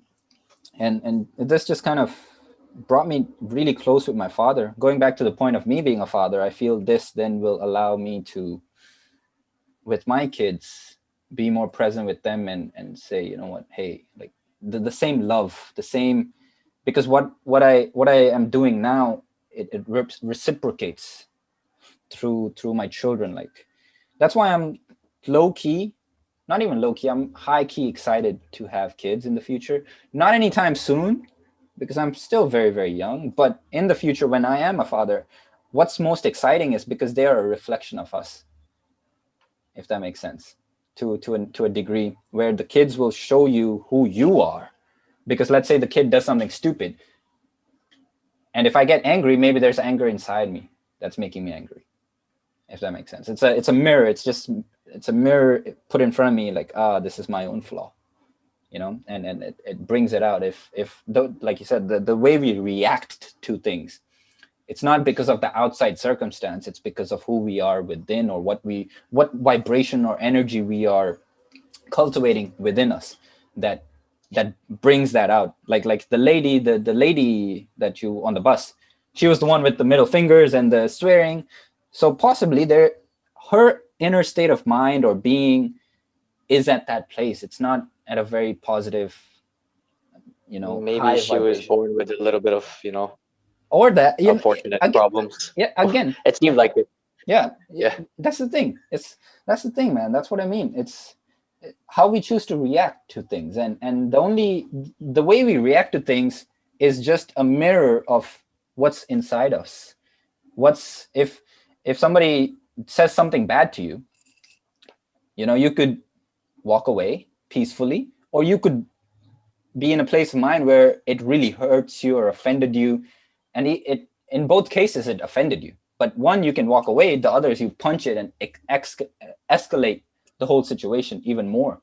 and this just kind of brought me really close with my father. Going back to the point of me being a father, I feel this then will allow me to, with my kids, be more present with them and say, you know what, hey, like the same love, the same, because what I am doing now it reciprocates through my children. Like that's why I'm low key, not even low key, I'm high key excited to have kids in the future. Not anytime soon, because I'm still very, very young. But in the future, when I am a father, what's most exciting is because they are a reflection of us, if that makes sense, to a degree, where the kids will show you who you are. Because let's say the kid does something stupid, and if I get angry, maybe there's anger inside me that's making me angry, if that makes sense. It's a mirror. It's a mirror put in front of me, like, this is my own flaw, and it brings it out. If like you said, the way we react to things, it's not because of the outside circumstance, it's because of who we are within, or what vibration or energy we are cultivating within us, that that brings that out. Like the lady that you on the bus, she was the one with the middle fingers and the swearing. So possibly her inner state of mind or being is at that place. It's not at a very positive, Maybe high she was vibration. born with a little bit of, Or that, unfortunate again, problems. yeah, again, It seemed like it. yeah, Yeah. that's the thing. That's the thing, man. That's what I mean. It's how we choose to react to things, and the way we react to things is just a mirror of what's inside us. What's if somebody says something bad to you, you could walk away peacefully, or you could be in a place of mind where it really hurts you or offended you, and it in both cases it offended you. But one, you can walk away; the other is you punch it and escalate the whole situation even more.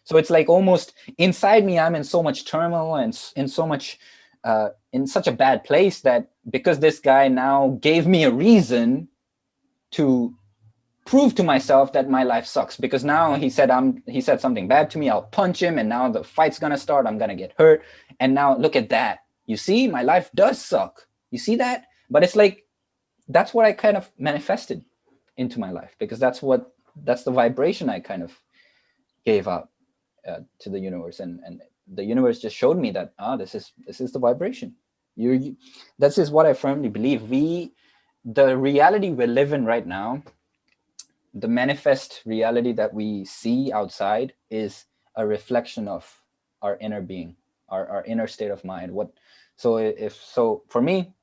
So it's like almost inside me, I'm in so much turmoil and in so much in such a bad place, that because this guy now gave me a reason to prove to myself that my life sucks, because now he said something bad to me, I'll punch him, and now the fight's gonna start, I'm gonna get hurt. And now look at that, you see, my life does suck, you see that. But it's like, that's what I kind of manifested into my life, because that's the vibration I kind of gave out to the universe, and the universe just showed me that this is the vibration. You This is what I firmly believe. The reality we live in right now, the manifest reality that we see outside, is a reflection of our inner being, our inner state of mind. So for me,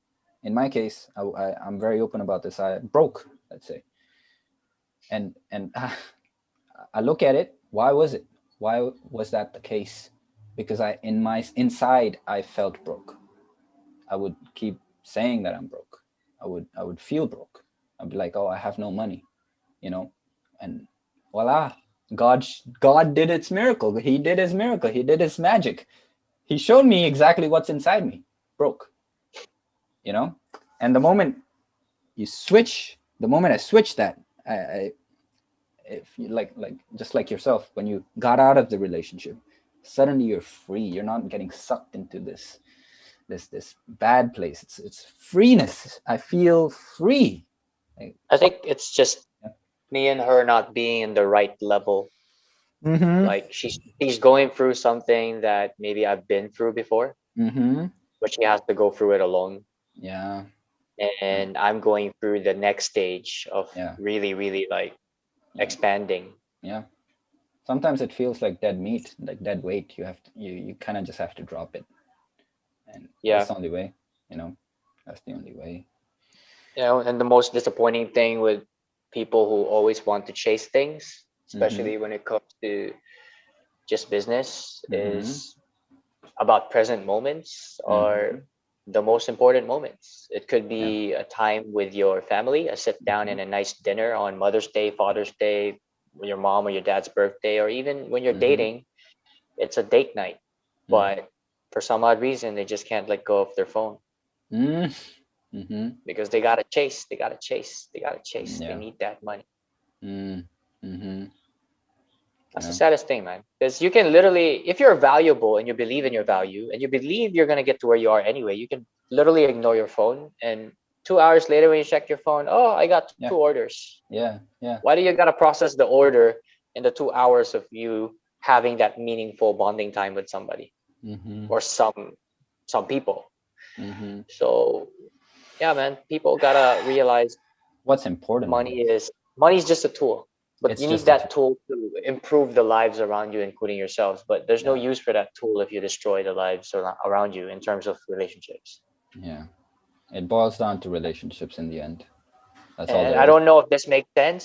in my case, I'm very open about this. I broke, let's say, and I look at it. Why was that the case? Because in my inside, I felt broke. I would keep saying that I'm broke. I would feel broke. I'd be like, oh, I have no money, you know, and voila, God did its miracle. He did his miracle. He did his magic. He showed me exactly what's inside me. Broke, you know. And the moment I switched that, I if you like just like yourself, when you got out of the relationship, suddenly you're free. You're not getting sucked into this bad place. It's freeness. I feel free. Like, I think it's just me and her not being in the right level. mm-hmm. Like she's going through something that maybe I've been through before, Mm-hmm. but she has to go through it alone. Yeah. Yeah. And I'm going through the next stage of Yeah. really, really like Yeah. expanding. Yeah. Sometimes it feels like dead meat, like dead weight. You kind of just have to drop it, and that's Yeah. the only way. You know, that's the only way. And the most disappointing thing with people who always want to chase things, Mm-hmm. especially when it comes to just business, Mm-hmm. is about present moments Mm-hmm. or the most important moments. It could Yeah. be a time with your family, a sit down Mm-hmm. and a nice dinner on Mother's Day, Father's Day, your mom or your dad's birthday, or even when you're Mm-hmm. dating, it's a date night. But for some odd reason, they just can't let go of their phone Mm-hmm. Mm-hmm. because they gotta chase, they gotta chase, they gotta chase. They Yeah. need that money. Mm-hmm. That's the Yeah. saddest thing, man. Because you can literally, if you're valuable and you believe in your value and you believe you're gonna get to where you are anyway, you can literally ignore your phone. And 2 hours later, when you check your phone, oh, I got two Yeah. orders. Yeah. Yeah. Why do you gotta process the order in the 2 hours of you having that meaningful bonding time with somebody Mm-hmm. or some people? Mm-hmm. So yeah, man, people gotta realize What's important in money this? is money's just a tool, but It's you need just a tool. that tool to improve the lives around you, including yourselves. But there's no Yeah, use for that tool if you destroy the lives around you in terms of relationships. yeah. It boils down to relationships in the end. That's all And there I is. don't know if this makes sense.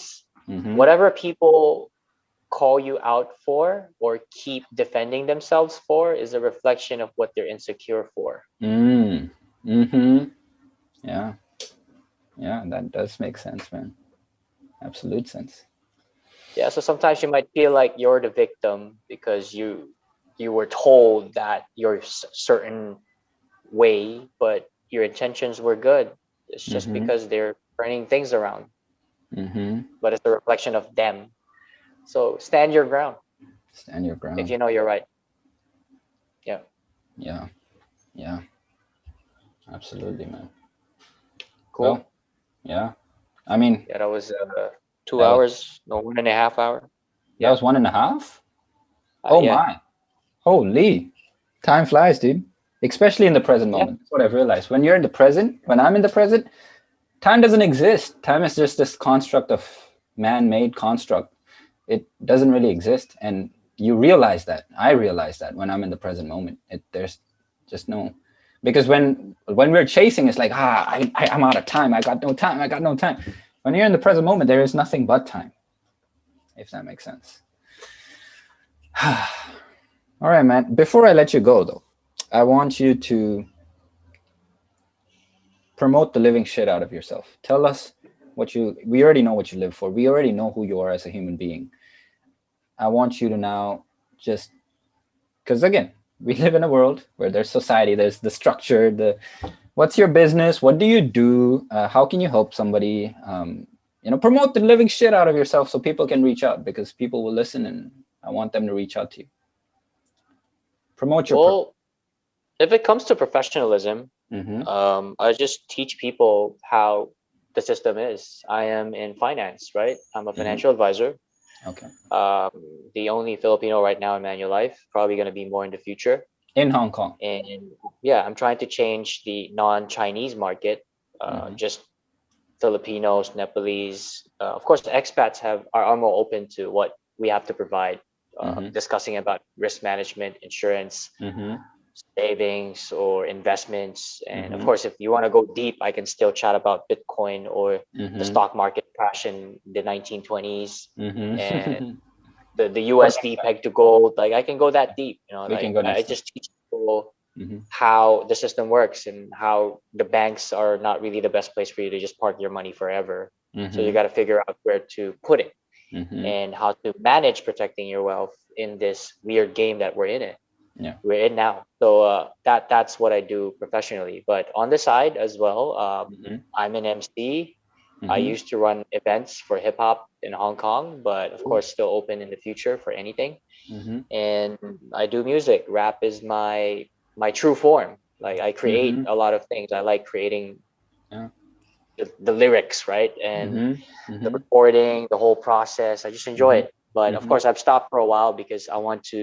Mm-hmm. Whatever people call you out for or keep defending themselves for is a reflection of what they're insecure for. Mm. Mm-hmm. Yeah. Yeah, that does make sense, man. Absolute sense. Yeah, so sometimes you might feel like you're the victim because you were told that you're certain way, but your intentions were good. It's just Mm-hmm. because they're turning things around, Mm-hmm. but it's a reflection of them. So stand your ground Stand your if ground. you know you're right. Yeah. Yeah. Yeah. Absolutely, man. Well, Cool. yeah. I mean, Yeah, that was two that was hours, no 1.5 hour. that Yeah. was 1.5. Oh Yeah. my. Holy. Time flies, dude. Especially in the present Yeah. moment. That's what I've realized. When you're in the present, when I'm in the present, time doesn't exist. Time is just this construct of man-made construct. It doesn't really exist, and you realize that. I realize that when I'm in the present moment. There's just no, because when we're chasing, it's like I'm out of time. I got no time. I got no time. When you're in the present moment, there is nothing but time. If that makes sense. All right, man. Before I let you go, though, I want you to promote the living shit out of yourself. Tell us what you. We already know what you live for. We already know who you are as a human being. I want you to now just, because again, we live in a world where there's society, there's the structure, the what's your business, what do you do, how can you help somebody, promote the living shit out of yourself so people can reach out, because people will listen and I want them to reach out to you. Promote your Well, if it comes to professionalism, mm-hmm. I just teach people how the system is. I am in finance, right? I'm a Mm-hmm. financial advisor. Okay. Um, the only Filipino right now in Manulife, probably going to be more in the future. In Hong Kong. And yeah, I'm trying to change the non-Chinese market. Mm-hmm. Just Filipinos, Nepalese, of course, expats are more open to what we have to provide. Mm-hmm. Discussing about risk management, insurance, Mm-hmm. savings, or investments, and of Mm-hmm. course, if you want to go deep, I can still chat about Bitcoin or the Mm-hmm. stock market crash in the 1920s and Mm-hmm. the But USD peg to gold. Like I can go that deep. we can Like go I next time. just teach people Mm-hmm. how the system works and how the banks are not really the best place for you to just park your money forever. So you Mm-hmm. got to figure out where to put it Mm-hmm. and how to manage protecting your wealth in this weird game that Yeah. we're in now. So that's what I do professionally. But on the side as well, Mm-hmm. I'm an MC. I Mm-hmm. used to run events for hip hop in Hong Kong, but of Cool. course still open in the future for anything. Mm-hmm. And I do music. Rap is my true form. Like I create Mm-hmm. a lot of things. I like creating Yeah. the lyrics, right? And Mm-hmm. the Mm-hmm. recording, the whole process. I just enjoy Mm-hmm. it. But of Mm-hmm. course, I've stopped for a while because I want to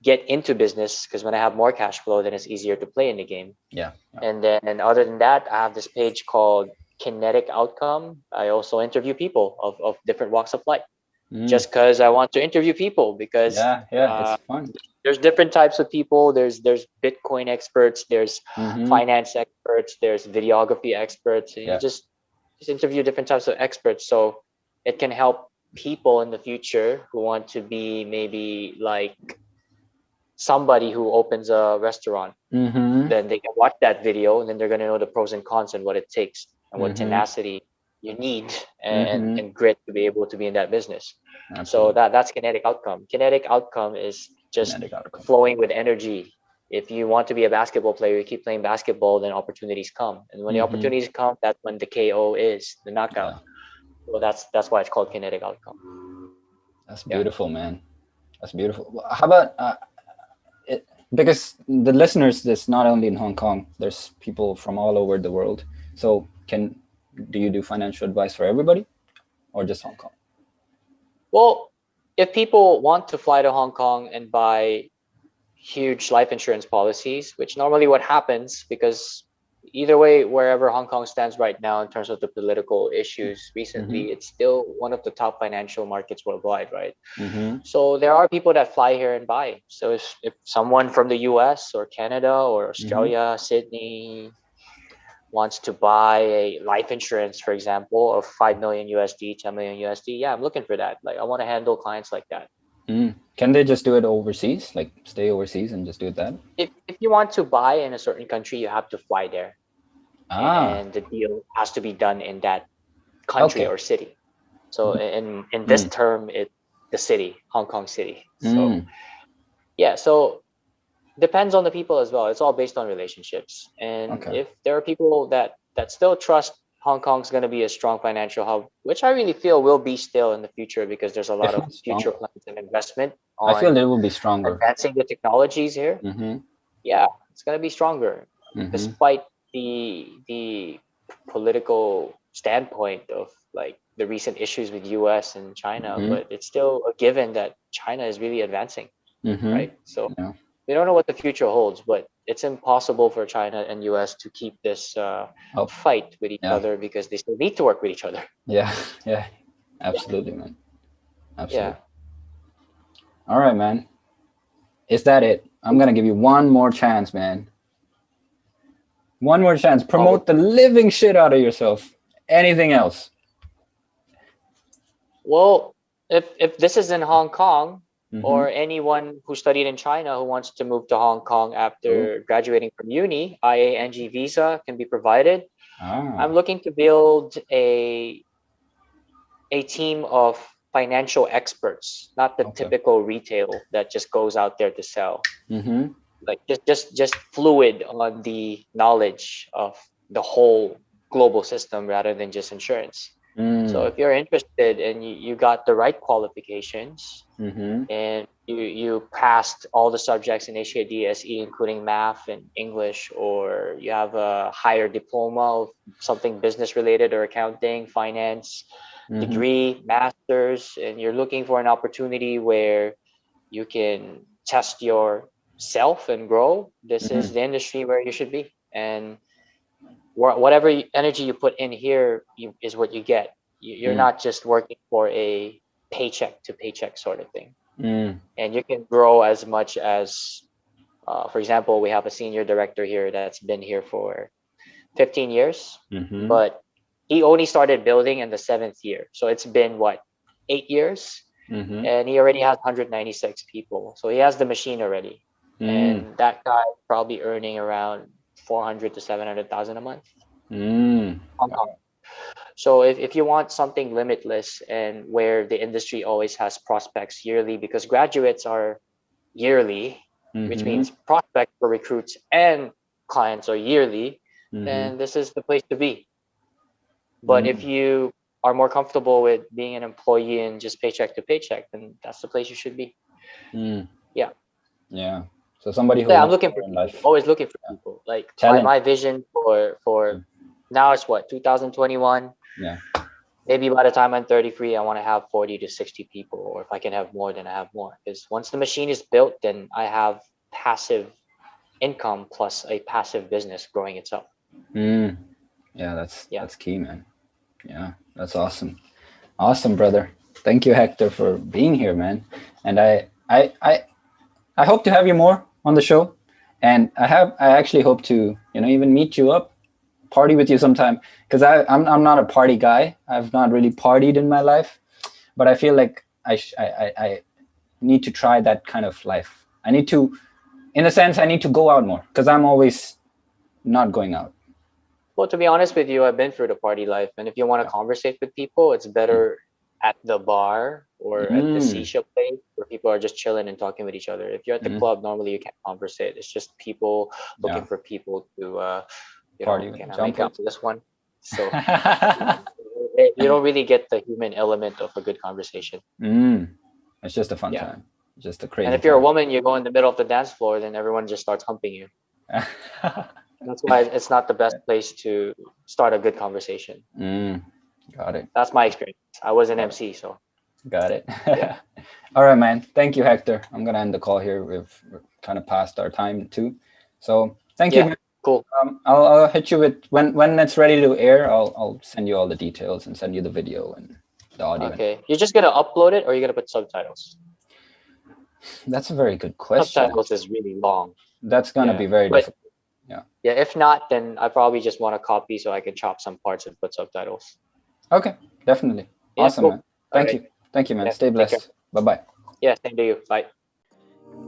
get into business because when I have more cash flow, then it's easier to play in the game. Yeah. Yeah. And then other than that, I have this page called Kinetic Outcome. I also interview people of different walks of life Mm. just because I want to interview people because Yeah. Yeah. It's uh, fun. there's different types of people. There's Bitcoin experts, there's Mm-hmm. finance experts, there's videography experts, and you Yeah. just interview different types of experts so it can help people in the future who want to be maybe like somebody who opens a restaurant. Mm-hmm. Then they can watch that video and then they're going to know the pros and cons and what it takes and what Mm-hmm. tenacity you need Mm-hmm. and grit to be able to be in that business. So Absolutely. that's kinetic outcome. Kinetic outcome is just Kinetic outcome. flowing with energy. If you want to be a basketball player, you keep playing basketball, then opportunities come. And when the Mm-hmm. opportunities come, that's when the KO is the knockout. Yeah. So that's why it's called kinetic outcome. That's Yeah. beautiful, man. That's beautiful. How about it? Because the listeners, this not only in Hong Kong. There's people from all over the world. So do you do financial advice for everybody or just Hong Kong? Well, if people want to fly to Hong Kong and buy huge life insurance policies, which normally what happens because either way, wherever Hong Kong stands right now in terms of the political issues Mm-hmm. recently, it's still one of the top financial markets worldwide, right? Mm-hmm. So there are people that fly here and buy. So if someone from the US or Canada or Mm-hmm. Australia, Sydney wants to buy a life insurance, for example, of 5 million USD, 10 million USD, yeah, I'm looking for that. Like I want to handle clients like that. Mm. Can they just do it overseas, like stay overseas and just do it that? If you want to buy in a certain country, you have to fly there, Ah, and the deal has to be done in that country okay. or city. So in this Mm. term, it's the city, Hong Kong City. So Mm. yeah, so depends on the people as well. It's all based on relationships. And Okay. if there are people that still trust Hong Kong's going to be a strong financial hub, which I really feel will be still in the future because there's a lot If of not future stronger, plans and investment I feel on they will be stronger. advancing the technologies here. Mm-hmm. Yeah, it's going to be stronger Mm-hmm. despite the political standpoint of like the recent issues with US and China, Mm-hmm. but it's still a given that China is really advancing, Mm-hmm. right? So Yeah. we don't know what the future holds, but it's impossible for China and US to keep this Oh, fight with each yeah. other because they still need to work with each other. Yeah. Yeah. Yeah, Absolutely, man. yeah. Absolutely. All right, man. Is that it? I'm gonna give you one more chance, man. One more chance. Oh, Promote the living shit out of yourself. Anything else? well, if this is in Hong Kong, Mm-hmm. or anyone who studied in China who wants to move to Hong Kong Cool. after graduating from uni, IANG visa can be provided. I'm Ah. looking to build a team of financial experts, not the Okay. typical retail that just goes out there to sell. Mm-hmm. Like just fluid on the knowledge of the whole global system rather than just insurance. So Mm. if you're interested and you got the right qualifications Mm-hmm. and you passed all the subjects in HKDSE, including math and English, or you have a higher diploma of something business related or accounting, finance, Mm-hmm. degree, masters, and you're looking for an opportunity where you can test yourself and grow, this is Mm-hmm. the industry where you should be. And whatever energy you put in here is what you get. You're Mm. not just working for a paycheck to paycheck sort of thing. Mm. And you can grow as much as, for example, we have a senior director here that's been here for 15 years, Mm-hmm. but he only started building in the seventh year. So it's been what, 8 years? Mm-hmm. And he already has 196 people. So he has the machine already. Mm. And that guy probably earning around 400 to 700,000 a month. Mm. Hong Kong. So if you want something limitless and where the industry always has prospects yearly, because graduates are yearly, which Mm-hmm. means prospects for recruits and clients are yearly, Mm-hmm. then this is the place to be. But if Mm. you are more comfortable with being an employee and just paycheck to paycheck, then that's the place you should be. Mm. Yeah. Yeah. So somebody who Yeah, I'm wants looking more for in people, life. always looking for Yeah. people. Like my, Talent. my vision for Mm. now is what, 2021. Yeah. Maybe by the time I'm 33, I want to have 40 to 60 people, or if I can have more, then I have more. Because once the machine is built, then I have passive income plus a passive business growing itself. Mm. Yeah, that's Yeah. that's key, man. Yeah, that's awesome. Awesome, brother. Thank you, Hector, for being here, man. And I hope to have you more on the show. And I actually hope to, even meet you up, party with you sometime. Because I'm not a party guy. I've not really partied in my life, but I feel like I need to try that kind of life. I need to, in a sense, I need to go out more because I'm always not going out. Well, to be honest with you, I've been through the party life, and if you want Yeah. to conversate with people, it's better at the bar or at the Mm, shisha place where people are just chilling and talking with each other. If you're at the mm, club, normally you can't conversate. It's just people looking yeah. for people to, Party with, can I jump make out with. with this one? So you don't really get the human element of a good conversation. Mm, it's just a fun Yeah. time. Just a And crazy if you're a time. woman, you go in the middle of the dance floor, then everyone just starts humping you. That's why it's not the best place to start a good conversation. Mm, got it. That's my experience. I was an Got it. MC, so Got it. yeah. All right, man. Thank you, Hector. I'm gonna end the call here. We've kind of passed our time too. So thank you, Yeah. man. Cool. I'll hit you with when it's ready to air. I'll send you all the details and send you the video and the audio. Okay. You're just gonna upload it, or you're gonna put subtitles? That's a very good question. Subtitles is really long. That's gonna Yeah. be very But difficult. Yeah. yeah, if not, then I probably just want a copy so I can chop some parts and put subtitles. Okay, definitely. Yeah, Awesome, cool. man. Thank Alright. you. Thank you, man. Yeah, Stay take care. blessed. Bye bye. Yeah, same to you. Bye.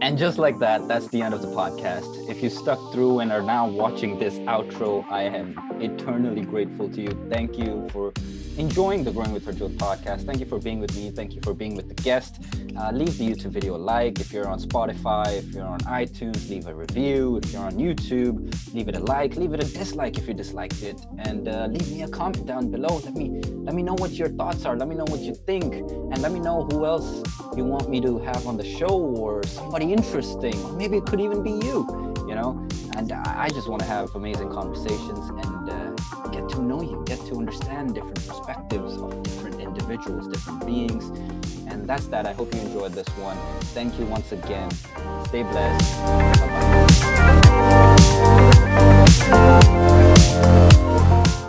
And just like that, that's the end of the podcast. If you stuck through and are now watching this outro, I am eternally grateful to you. Thank you for enjoying the Growing with Harjot podcast. Thank you for being with me. Thank you for being with the guest. Leave the YouTube video a like. If you're on Spotify, if you're on iTunes, leave a review. If you're on YouTube, leave it a like. Leave it a dislike if you disliked it. And leave me a comment down below. Let me know what your thoughts are. Let me know what you think. And let me know who else you want me to have on the show, or somebody interesting, or maybe it could even be you know. And I just want to have amazing conversations and get to know you, get to understand different perspectives of different individuals, different beings. And that's that. I hope you enjoyed this one. Thank you once again. Stay blessed. Bye-bye.